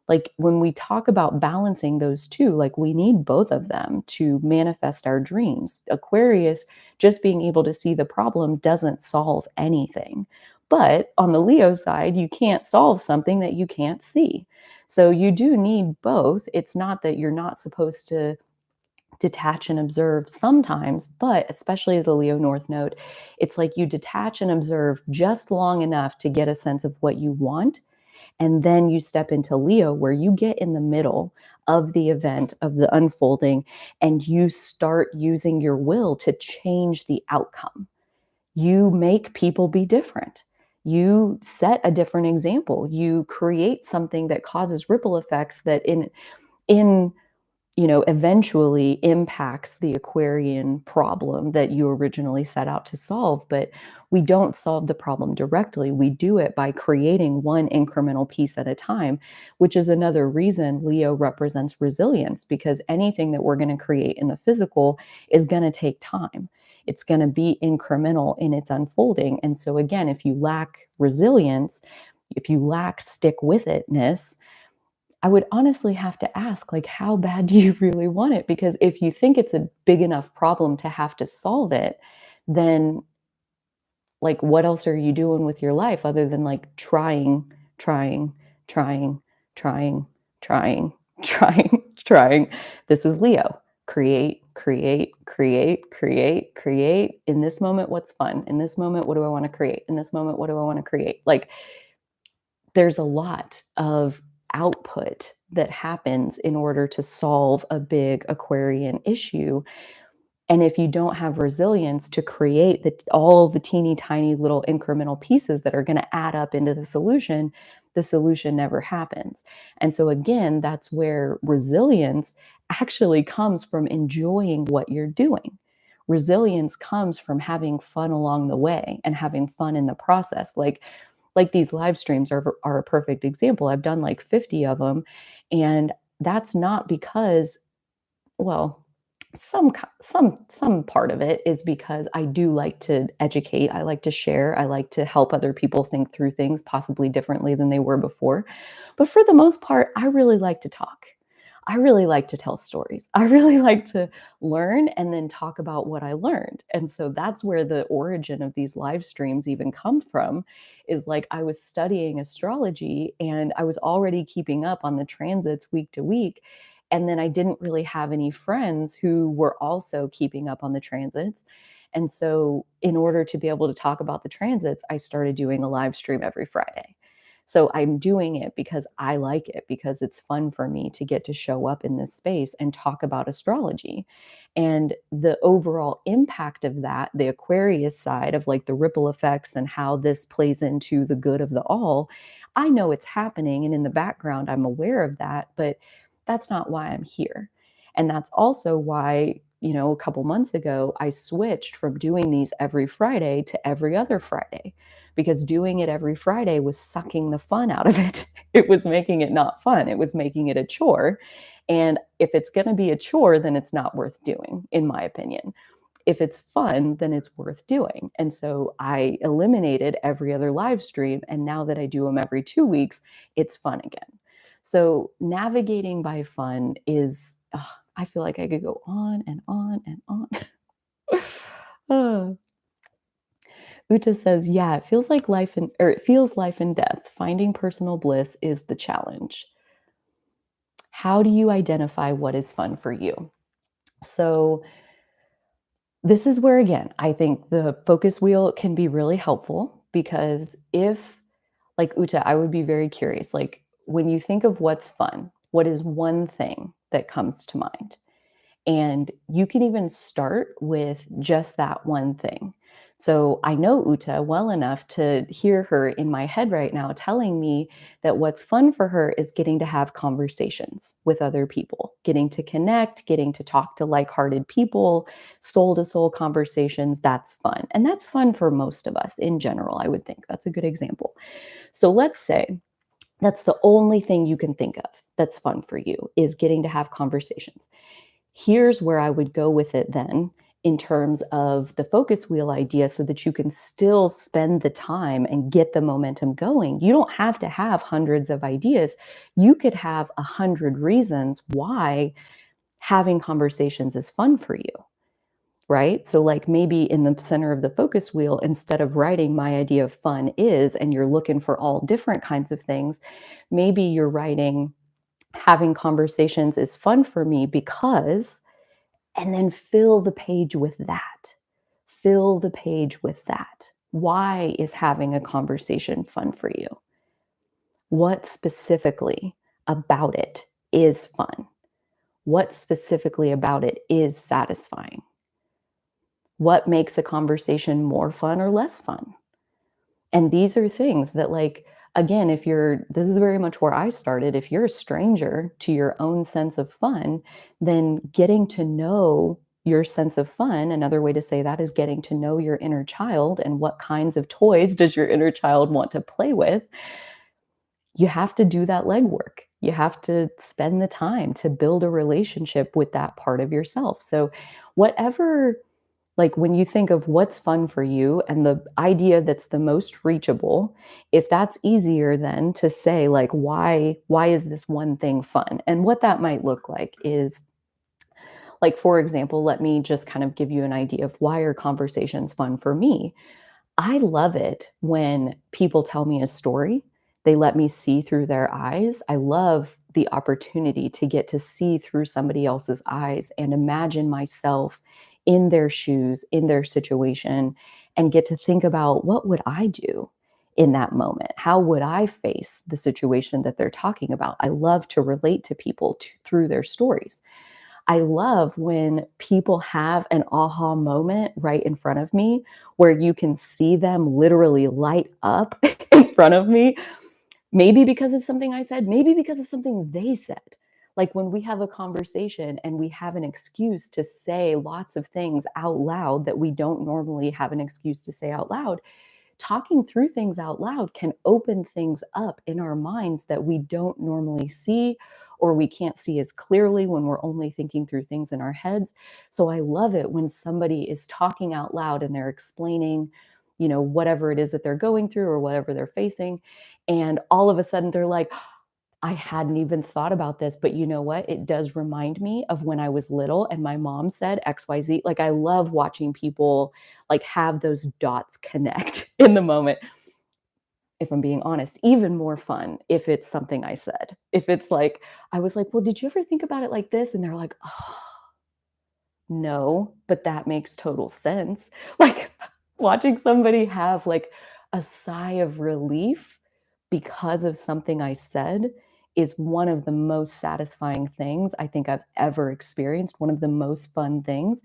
Like when we talk about balancing those two, like we need both of them to manifest our dreams. Aquarius, just being able to see the problem doesn't solve anything. But on the Leo side, you can't solve something that you can't see. So you do need both. It's not that you're not supposed to detach and observe sometimes, but especially as a Leo North Node, it's like you detach and observe just long enough to get a sense of what you want. And then you step into Leo, where you get in the middle of the event, of the unfolding, and you start using your will to change the outcome. You make people be different. You set a different example. You create something that causes ripple effects that in eventually impacts the Aquarian problem that you originally set out to solve. But we don't solve the problem directly. We do it by creating one incremental piece at a time, which is another reason Leo represents resilience, because anything that we're going to create in the physical is going to take time. It's going to be incremental in its unfolding. And so, again, if you lack resilience, if you lack stick with itness, I would honestly have to ask, like, how bad do you really want it? Because if you think it's a big enough problem to have to solve it, then, like, what else are you doing with your life other than, like, trying, trying, trying, trying, trying, trying, trying? This is Leo. Create, create, create, create, create. In this moment, what's fun? In this moment, what do I want to create? In this moment, what do I want to create? Like, there's a lot of output that happens in order to solve a big Aquarian issue. And if you don't have resilience to create all the teeny tiny little incremental pieces that are going to add up into the solution never happens. And so, again, that's where resilience actually comes from enjoying what you're doing. Resilience comes from having fun along the way and having fun in the process. Like these live streams are a perfect example. I've done like 50 of them, and that's not because, well, some part of it is because I do like to educate, I like to share, I like to help other people think through things possibly differently than they were before. But for the most part, I really like to talk. I really like to tell stories. I really like to learn and then talk about what I learned. And so that's where the origin of these live streams even come from, is like I was studying astrology and I was already keeping up on the transits week to week. And then I didn't really have any friends who were also keeping up on the transits. And so, in order to be able to talk about the transits, I started doing a live stream every Friday. So, I'm doing it because I like it, because it's fun for me to get to show up in this space and talk about astrology. And the overall impact of that, the Aquarius side of like the ripple effects and how this plays into the good of the all, I know it's happening. And in the background, I'm aware of that. But that's not why I'm here. And that's also why, a couple months ago, I switched from doing these every Friday to every other Friday, because doing it every Friday was sucking the fun out of it. It was making it not fun. It was making it a chore. And if it's going to be a chore, then it's not worth doing, in my opinion. If it's fun, then it's worth doing. And so I eliminated every other live stream. And now that I do them every 2 weeks, it's fun again. So navigating by fun is, I feel like I could go on and on and on. Uh, Uta says, yeah, it feels like it feels life and death. Finding personal bliss is the challenge. How do you identify what is fun for you? So this is where, again, I think the focus wheel can be really helpful, because if, like Uta, I would be very curious, like, when you think of what's fun, what is one thing that comes to mind? And you can even start with just that one thing. So I know Uta well enough to hear her in my head right now telling me that what's fun for her is getting to have conversations with other people, getting to connect, getting to talk to like-hearted people, soul to soul conversations. That's fun. And that's fun for most of us in general, I would think. That's a good example. So let's say that's the only thing you can think of that's fun for you, is getting to have conversations. Here's where I would go with it then, in terms of the focus wheel idea, so that you can still spend the time and get the momentum going. You don't have to have hundreds of ideas. You could have 100 reasons why having conversations is fun for you, right? So, like, maybe in the center of the focus wheel, instead of writing my idea of fun is, and you're looking for all different kinds of things, maybe you're writing having conversations is fun for me because, and then fill the page with that. Fill the page with that. Why is having a conversation fun for you? What specifically about it is fun? What specifically about it is satisfying? What makes a conversation more fun or less fun? And these are things that, like, Again, this is very much where I started. If you're a stranger to your own sense of fun, then getting to know your sense of fun, another way to say that is getting to know your inner child and what kinds of toys does your inner child want to play with. You have to do that legwork. You have to spend the time to build a relationship with that part of yourself. So, whatever, like when you think of what's fun for you and the idea that's the most reachable, if that's easier then to say, like, why is this one thing fun? And what that might look like is, like, for example, let me just kind of give you an idea of why are conversations fun for me. I love it when people tell me a story. They let me see through their eyes. I love the opportunity to get to see through somebody else's eyes and imagine myself in their shoes, in their situation, and get to think about what would I do in that moment? How would I face the situation that they're talking about? I love to relate to people through their stories. I love when people have an aha moment right in front of me where you can see them literally light up in front of me, maybe because of something I said, maybe because of something they said. Like when we have a conversation and we have an excuse to say lots of things out loud that we don't normally have an excuse to say out loud, talking through things out loud can open things up in our minds that we don't normally see or we can't see as clearly when we're only thinking through things in our heads. So I love it when somebody is talking out loud and they're explaining, whatever it is that they're going through or whatever they're facing. And all of a sudden they're like, I hadn't even thought about this, but you know what? It does remind me of when I was little and my mom said XYZ. Like, I love watching people like have those dots connect in the moment. If I'm being honest, even more fun if it's something I said. If it's like, I was like, well, did you ever think about it like this? And they're like, oh, no, but that makes total sense. Like watching somebody have like a sigh of relief because of something I said is one of the most satisfying things I think I've ever experienced, one of the most fun things.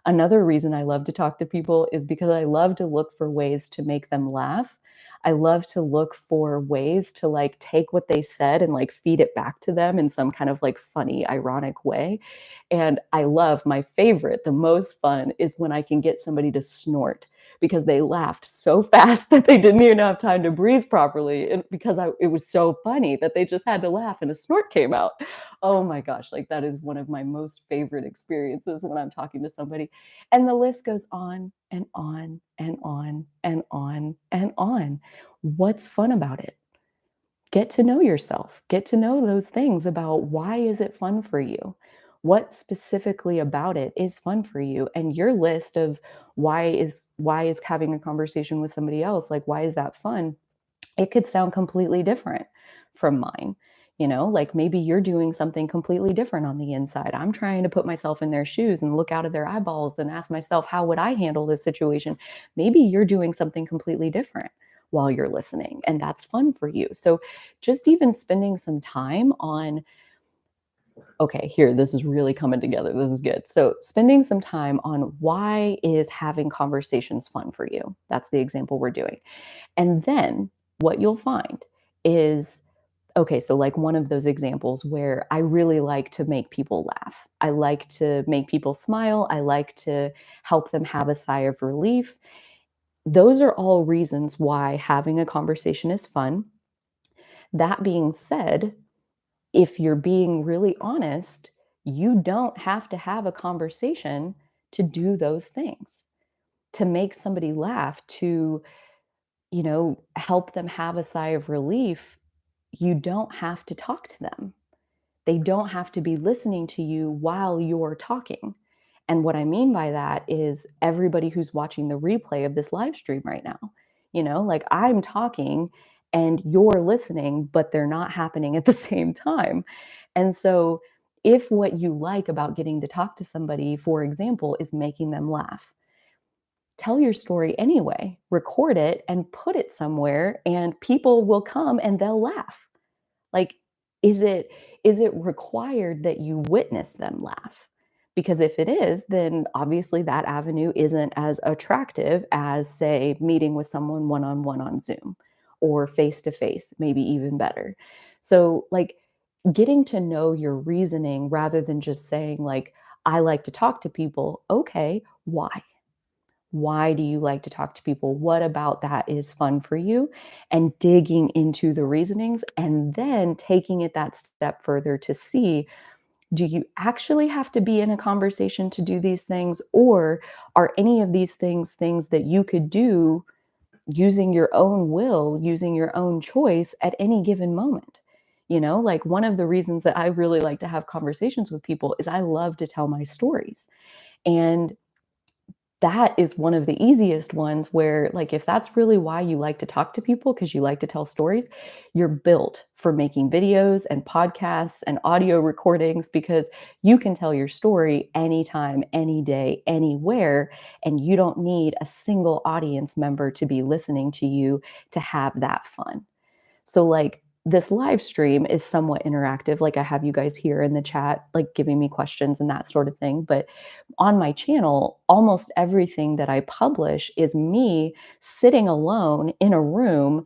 Another reason I love to talk to people is because I love to look for ways to make them laugh. I love to look for ways to like take what they said and like feed it back to them in some kind of like funny, ironic way. And I love my favorite, the most fun is when I can get somebody to snort because they laughed so fast that they didn't even have time to breathe properly. And because it was so funny that they just had to laugh and a snort came out. Oh my gosh, like that is one of my most favorite experiences when I'm talking to somebody. And the list goes on and on and on and on and on. What's fun about it? Get to know yourself. Get to know those things about why is it fun for you? What specifically about it is fun for you? And your list of why is having a conversation with somebody else, like why is that fun? It could sound completely different from mine. Like maybe you're doing something completely different on the inside. I'm trying to put myself in their shoes and look out of their eyeballs and ask myself, how would I handle this situation? Maybe you're doing something completely different while you're listening, and that's fun for you. So just even spending some time on, okay, here, this is really coming together. This is good. So spending some time on why is having conversations fun for you? That's the example we're doing. And then what you'll find is, okay, so like one of those examples where I really like to make people laugh. I like to make people smile. I like to help them have a sigh of relief. Those are all reasons why having a conversation is fun. That being said, if you're being really honest, you don't have to have a conversation to do those things, to make somebody laugh, to help them have a sigh of relief. You don't have to talk to them. They don't have to be listening to you while you're talking. And what I mean by that is everybody who's watching the replay of this live stream right now, like I'm talking and you're listening, but they're not happening at the same time. And so, if what you like about getting to talk to somebody, for example, is making them laugh, tell your story anyway, record it and put it somewhere, and people will come and they'll laugh. Like, is it required that you witness them laugh? Because if it is, then obviously that avenue isn't as attractive as, say, meeting with someone one on one on Zoom or face to face, maybe even better. So, like, getting to know your reasoning rather than just saying, like, I like to talk to people. Okay, why? Why do you like to talk to people? What about that is fun for you? And digging into the reasonings and then taking it that step further to see, do you actually have to be in a conversation to do these things? Or are any of these things things that you could do using your own will, using your own choice at any given moment? Like, one of the reasons that I really like to have conversations with people is I love to tell my stories. And that is one of the easiest ones where, like, if that's really why you like to talk to people because you like to tell stories, you're built for making videos and podcasts and audio recordings because you can tell your story anytime, any day, anywhere, and you don't need a single audience member to be listening to you to have that fun. So, like, this live stream is somewhat interactive. Like, I have you guys here in the chat, like, giving me questions and that sort of thing. But on my channel, almost everything that I publish is me sitting alone in a room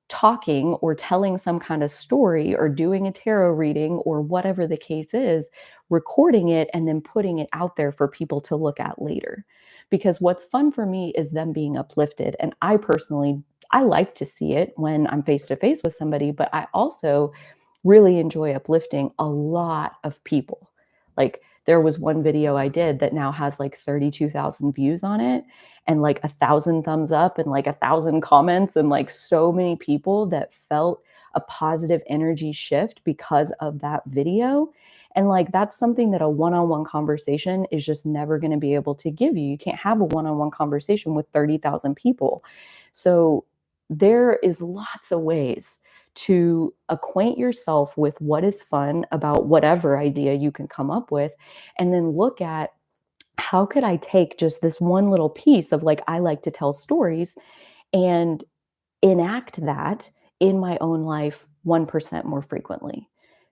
talking or telling some kind of story or doing a tarot reading or whatever the case is, recording it and then putting it out there for people to look at later. Because what's fun for me is them being uplifted. And I like to see it when I'm face to face with somebody, but I also really enjoy uplifting a lot of people. Like, there was one video I did that now has like 32,000 views on it and like 1,000 thumbs up and like 1,000 comments and like so many people that felt a positive energy shift because of that video. And like, that's something that a one-on-one conversation is just never going to be able to give you. You can't have a one-on-one conversation with 30,000 people. So there is lots of ways to acquaint yourself with what is fun about whatever idea you can come up with, and then look at, how could I take just this one little piece of, like, I like to tell stories and enact that in my own life 1% more frequently?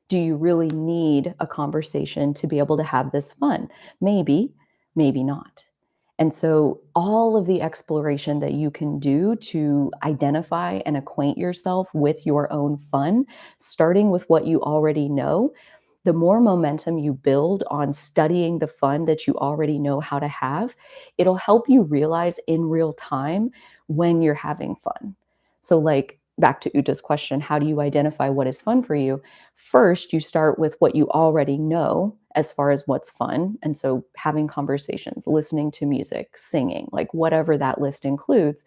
Do you really need a conversation to be able to have this fun? Maybe, maybe not. And so, all of the exploration that you can do to identify and acquaint yourself with your own fun, starting with what you already know, the more momentum you build on studying the fun that you already know how to have, it'll help you realize in real time when you're having fun. So, like, back to Uta's question, how do you identify what is fun for you? First, you start with what you already know as far as what's fun. And so, having conversations, listening to music, singing, like whatever that list includes.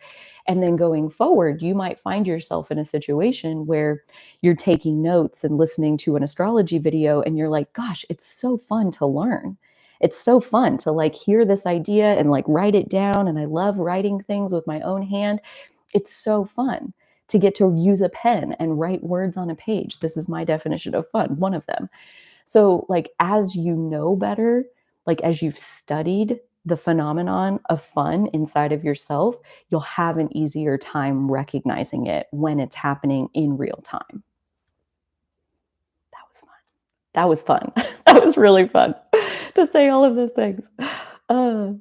And then going forward, you might find yourself in a situation where you're taking notes and listening to an astrology video, and you're like, gosh, it's so fun to learn. It's so fun to, like, hear this idea and like write it down. And I love writing things with my own hand. It's so fun to get to use a pen and write words on a page. This is my definition of fun, one of them. So, like, as you know better, like, as you've studied the phenomenon of fun inside of yourself, you'll have an easier time recognizing it when it's happening in real time. That was fun. That was fun. That was really fun to say all of those things. Uh,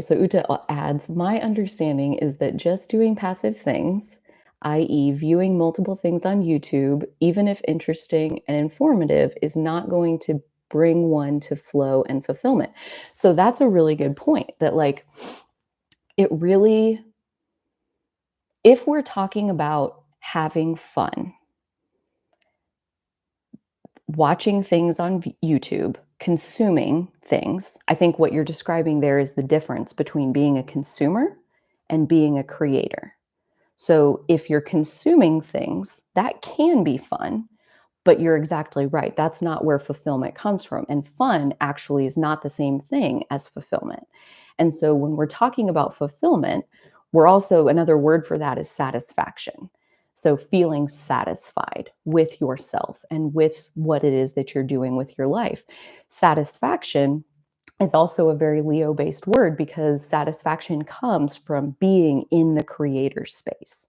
so Uta adds, my understanding is that just doing passive things, i.e., viewing multiple things on YouTube, even if interesting and informative, is not going to bring one to flow and fulfillment. So that's a really good point, that, like, it really, if we're talking about having fun, watching things on YouTube, consuming things, I think what you're describing there is the difference between being a consumer and being a creator. So if you're consuming things, that can be fun, but you're exactly right. That's not where fulfillment comes from. And fun actually is not the same thing as fulfillment. And so when we're talking about fulfillment, we're also, another word for that is satisfaction. So feeling satisfied with yourself and with what it is that you're doing with your life. Satisfaction is also a very Leo based word because satisfaction comes from being in the creator space.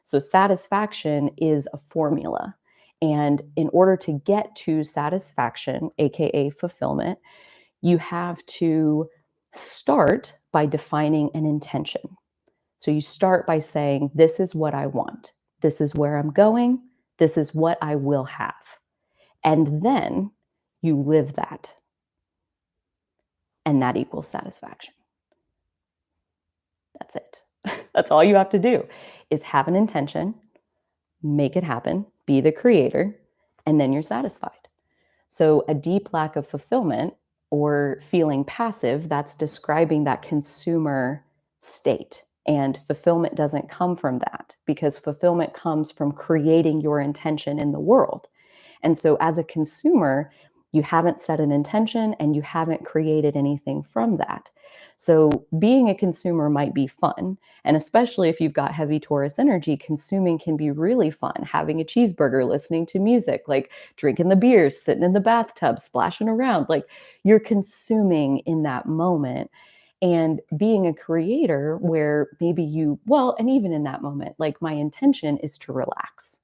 So, satisfaction is a formula. And in order to get to satisfaction, AKA fulfillment, you have to Start by defining an intention. So you start by saying, this is what I want. This is where I'm going. This is what I will have. And then you live that, and that equals satisfaction. That's it. That's all you have to do is have an intention, make it happen, be the creator, and then you're satisfied. So a deep lack of fulfillment or feeling passive, that's describing that consumer state. And fulfillment doesn't come from that because fulfillment comes from creating your intention in the world. And so as a consumer, you haven't set an intention and you haven't created anything from that. So being a consumer might be fun. And especially if you've got heavy Taurus energy, consuming can be really fun. Having a cheeseburger, listening to music, like drinking the beers, sitting in the bathtub, splashing around, like you're consuming in that moment. And being a creator where maybe well, and even in that moment, like my intention is to relax.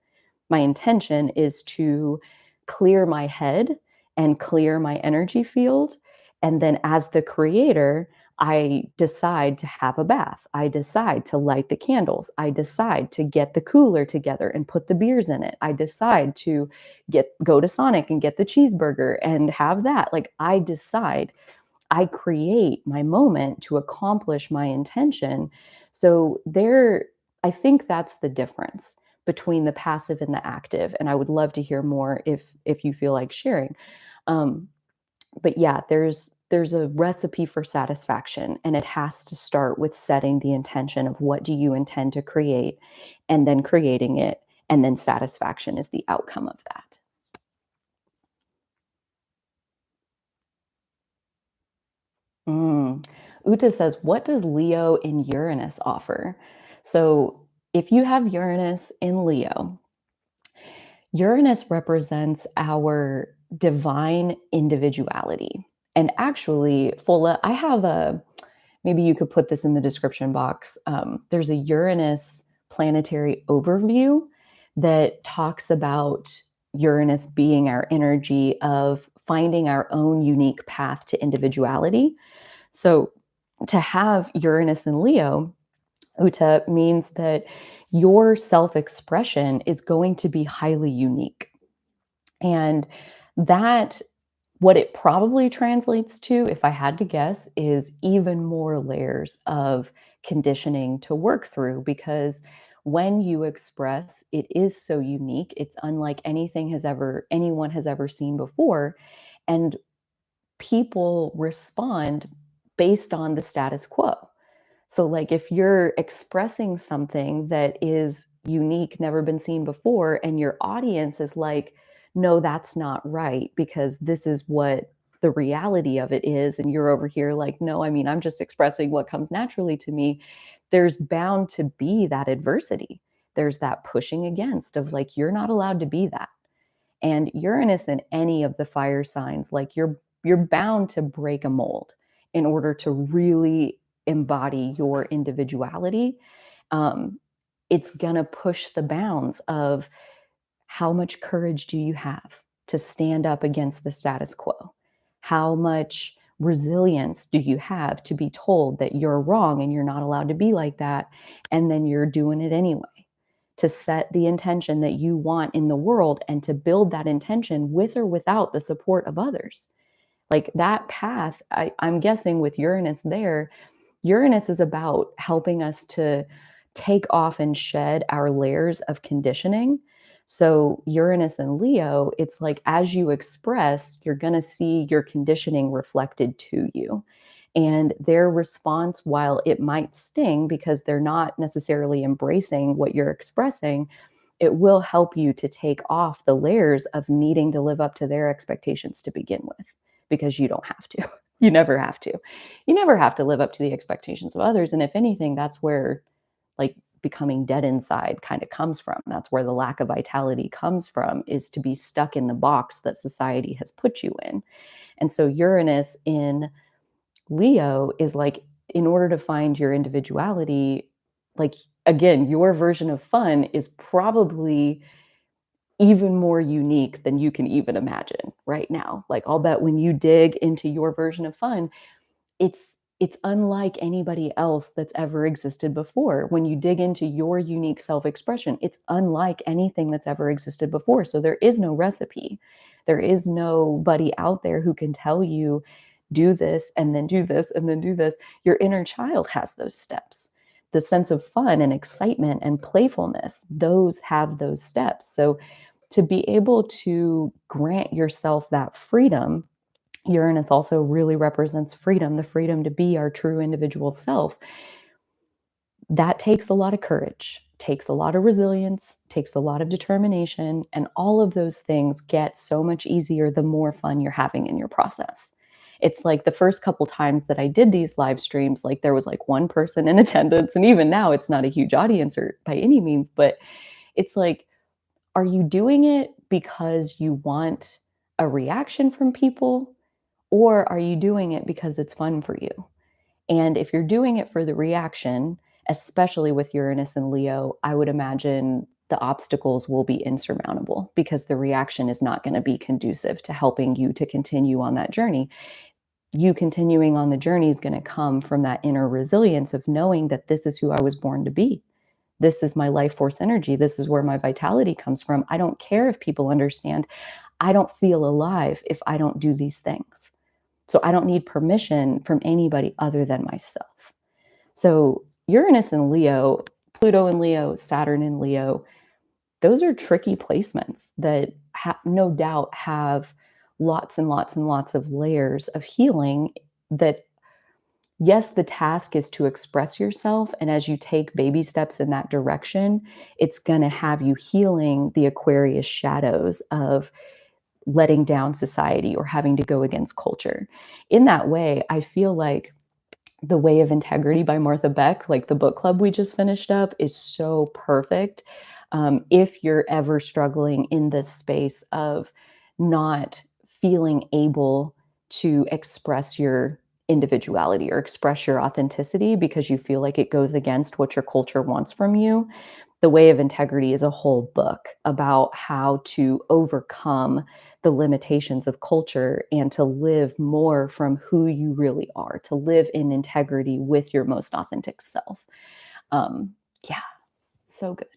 My intention is to clear my head and clear my energy field. And then as the creator, I decide to have a bath. I decide to light the candles. I decide to get the cooler together and put the beers in it. I decide to go to Sonic and get the cheeseburger and have that. Like I decide, I create my moment to accomplish my intention. So I think that's the difference between the passive and the active. And I would love to hear more if you feel like sharing. Um, but yeah, there's a recipe for satisfaction, and it has to start with setting the intention of what do you intend to create, and then creating it, and then satisfaction is the outcome of that. Mm. Uta says, what does Leo in Uranus offer? So if you have Uranus in Leo, Uranus represents our divine individuality. And actually, Fola, I have maybe you could put this in the description box. There's a Uranus planetary overview that talks about Uranus being our energy of finding our own unique path to individuality. So to have Uranus in Leo, Uta, means that your self expression is going to be highly unique. And that, what it probably translates to, if I had to guess, is even more layers of conditioning to work through because when you express, it is so unique. It's unlike anyone has ever seen before. And people respond based on the status quo. So, like, if you're expressing something that is unique, never been seen before, and your audience is like, no, that's not right, because this is what the reality of it is. And you're over here like, no, I mean, I'm just expressing what comes naturally to me. There's bound to be that adversity. There's that pushing against of like, you're not allowed to be that. And Uranus in any of the fire signs, like you're bound to break a mold in order to really embody your individuality. Um, it's gonna push the bounds of how much courage do you have to stand up against the status quo? How much resilience do you have to be told that you're wrong and you're not allowed to be like that, and then you're doing it anyway? To set the intention that you want in the world and to build that intention with or without the support of others. Like that path, I'm guessing with Uranus there, Uranus is about helping us to take off and shed our layers of conditioning. So, Uranus and Leo, it's like as you express, you're going to see your conditioning reflected to you. And their response, while it might sting because they're not necessarily embracing what you're expressing, it will help you to take off the layers of needing to live up to their expectations to begin with, because you don't have to. You never have to. You never have to live up to the expectations of others. And if anything, that's where like becoming dead inside kind of comes from. That's where the lack of vitality comes from, is to be stuck in the box that society has put you in. And so Uranus in Leo is like, in order to find your individuality, like, again, your version of fun is probably even more unique than you can even imagine right now. Like, I'll bet when you dig into your version of fun, it's it's unlike anybody else that's ever existed before. When you dig into your unique self expression, it's unlike anything that's ever existed before. So there is no recipe. There is nobody out there who can tell you, do this and then do this and then do this. Your inner child has those steps. The sense of fun and excitement and playfulness, those have those steps. So to be able to grant yourself that freedom, Uranus also really represents freedom, the freedom to be our true individual self. That takes a lot of courage, takes a lot of resilience, takes a lot of determination, and all of those things get so much easier the more fun you're having in your process. It's like the first couple times that I did these live streams, like there was like one person in attendance, and even now it's not a huge audience or by any means, but it's like, are you doing it because you want a reaction from people? Or are you doing it because it's fun for you? And if you're doing it for the reaction, especially with Uranus and Leo, I would imagine the obstacles will be insurmountable because the reaction is not going to be conducive to helping you to continue on that journey. You continuing on the journey is going to come from that inner resilience of knowing that this is who I was born to be. This is my life force energy. This is where my vitality comes from. I don't care if people understand. I don't feel alive if I don't do these things. So I don't need permission from anybody other than myself. So Uranus in Leo, Pluto in Leo, Saturn in Leo, those are tricky placements that no doubt have lots and lots and lots of layers of healing that, yes, the task is to express yourself. And as you take baby steps in that direction, it's going to have you healing the Aquarius shadows of letting down society or having to go against culture. In that way, I feel like The Way of Integrity by Martha Beck, like the book club we just finished up, is so perfect. If you're ever struggling in this space of not feeling able to express your individuality or express your authenticity because you feel like it goes against what your culture wants from you, The Way of Integrity is a whole book about how to overcome the limitations of culture and to live more from who you really are, to live in integrity with your most authentic self. Um, yeah, so good.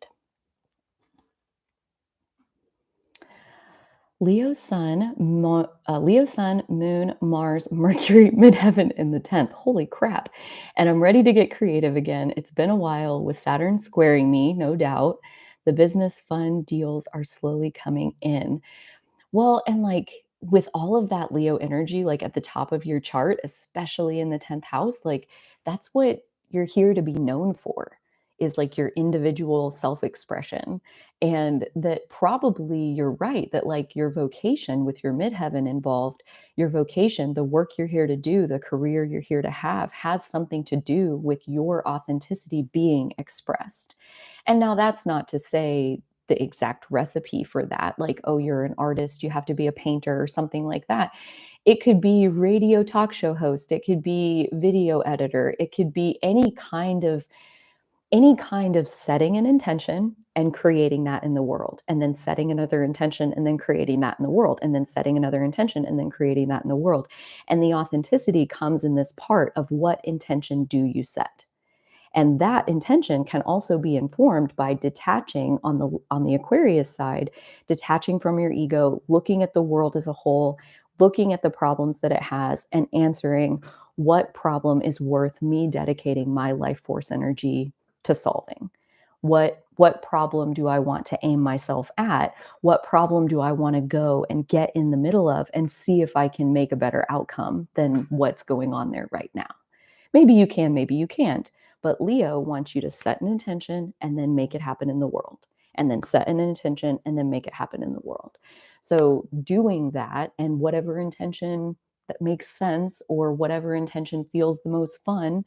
Leo Sun, Moon, Mars, Mercury, midheaven in the 10th. Holy crap. And I'm ready to get creative again. It's been a while with Saturn squaring me, no doubt. The business fun deals are slowly coming in. Well, and like with all of that Leo energy, like at the top of your chart, especially in the 10th house, like that's what you're here to be known for, is like your individual self expression. And that probably you're right that like your vocation with your midheaven involved, your vocation, the work you're here to do, the career you're here to have has something to do with your authenticity being expressed. And now that's not to say the exact recipe for that, like, oh, you're an artist, you have to be a painter or something like that. It could be radio talk show host, it could be video editor, it could be any kind of setting an intention and creating that in the world, and then setting another intention and then creating that in the world, and then setting another intention and then creating that in the world. And the authenticity comes in this part of what intention do you set? And that intention can also be informed by detaching on the Aquarius side, detaching from your ego, looking at the world as a whole, looking at the problems that it has, and answering what problem is worth me dedicating my life force energy to solving. What problem do I want to aim myself at? What problem do I want to go and get in the middle of and see if I can make a better outcome than what's going on there right now? Maybe you can, maybe you can't. But Leo wants you to set an intention and then make it happen in the world, and then set an intention and then make it happen in the world. So, doing that and whatever intention that makes sense or whatever intention feels the most fun,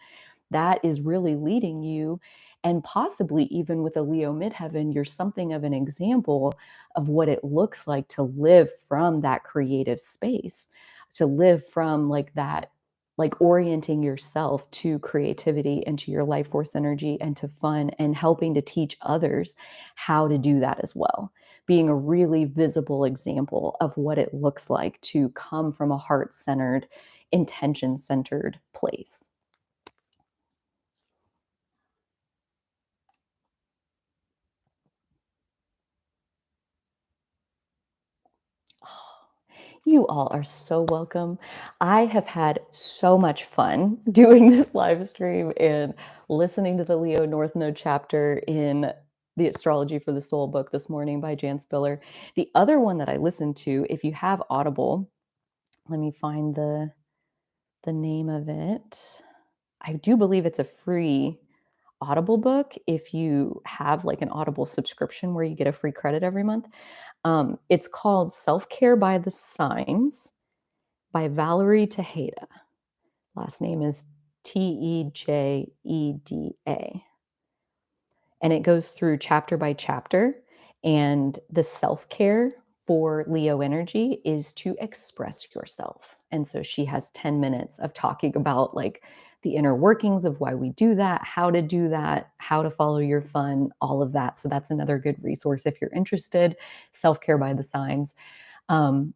that is really leading you. And possibly even with a Leo midheaven, you're something of an example of what it looks like to live from that creative space, to live from like that, like orienting yourself to creativity and to your life force energy and to fun and helping to teach others how to do that as well. Being a really visible example of what it looks like to come from a heart centered, intention centered place. You all are so welcome. I have had so much fun doing this live stream and listening to the Leo North Node chapter in the Astrology for the Soul book this morning by Jan Spiller. The other one that I listened to, if you have Audible, let me find the name of it. I do believe it's a free Audible book if you have like an Audible subscription where you get a free credit every month. It's called Self Care by the Signs by Valerie Tejeda. Last name is Tejeda. And it goes through chapter by chapter. And the self care for Leo energy is to express yourself. And so she has 10 minutes of talking about like the inner workings of why we do that, how to follow your fun, all of that. So that's another good resource if you're interested. Self Care by the Signs. Um,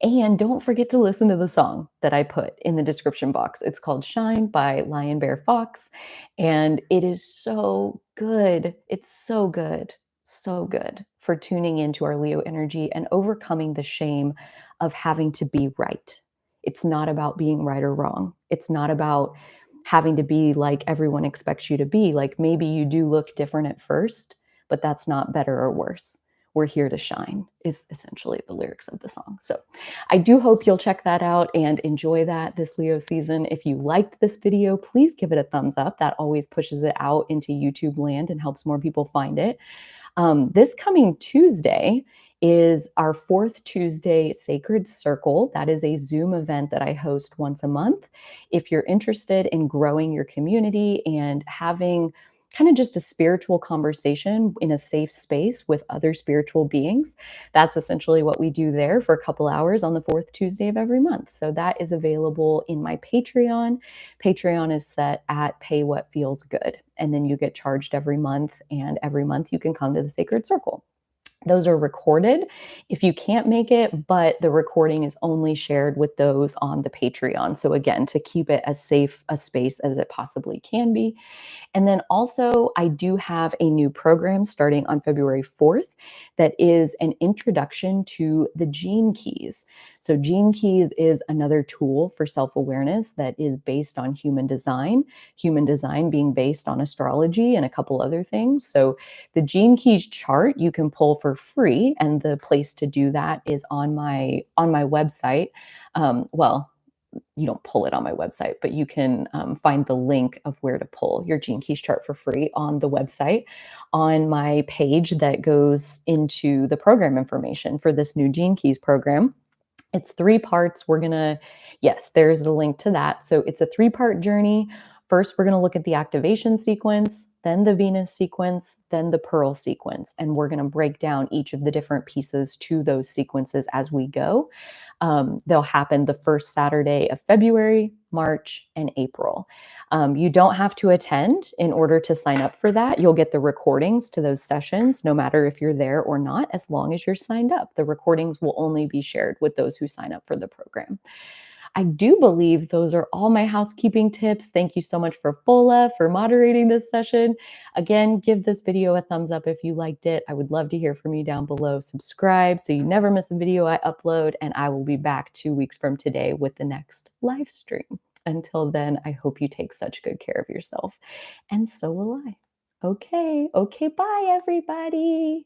and don't forget to listen to the song that I put in the description box. It's called Shine by Lion Bear Fox. And it is so good. It's so good for tuning into our Leo energy and overcoming the shame of having to be right. It's not about being right or wrong. It's not about having to be like everyone expects you to be. Like maybe you do look different at first, but that's not better or worse. We're here to shine, is essentially the lyrics of the song. So I do hope you'll check that out and enjoy that this Leo season. If you liked this video, please give it a thumbs up. That always pushes it out into YouTube land and helps more people find it. This coming Tuesday is our fourth Tuesday Sacred Circle. That is a Zoom event that I host once a month. If you're interested in growing your community and having kind of just a spiritual conversation in a safe space with other spiritual beings, that's essentially what we do there for a couple hours on the fourth Tuesday of every month. So that is available in my Patreon. Patreon is set at pay what feels good. And then you get charged every month. And every month you can come to the Sacred Circle. Those are recorded if you can't make it, but the recording is only shared with those on the Patreon. So again, to keep it as safe a space as it possibly can be. And then also, I do have a new program starting on February 4th that is an introduction to the Gene Keys. So, Gene Keys is another tool for self awareness that is based on human design being based on astrology and a couple other things. So, the Gene Keys chart you can pull for free, and the place to do that is on my website. Well, you don't pull it on my website, but you can find the link of where to pull your Gene Keys chart for free on the website on my page that goes into the program information for this new Gene Keys program. It's 3 parts. Yes, there's the link to that. So it's a 3-part journey. First, we're going to look at the activation sequence, then the Venus sequence, then the Pearl sequence. And we're going to break down each of the different pieces to those sequences as we go. They'll happen the first Saturday of February, March, and April. You don't have to attend in order to sign up for that. You'll get the recordings to those sessions, no matter if you're there or not, as long as you're signed up. The recordings will only be shared with those who sign up for the program. I do believe those are all my housekeeping tips. Thank you so much for Fola for moderating this session. Again, give this video a thumbs up if you liked it. I would love to hear from you down below. Subscribe so you never miss a video I upload, and I will be back 2 weeks from today with the next live stream. Until then, I hope you take such good care of yourself, and so will I. Okay, bye everybody.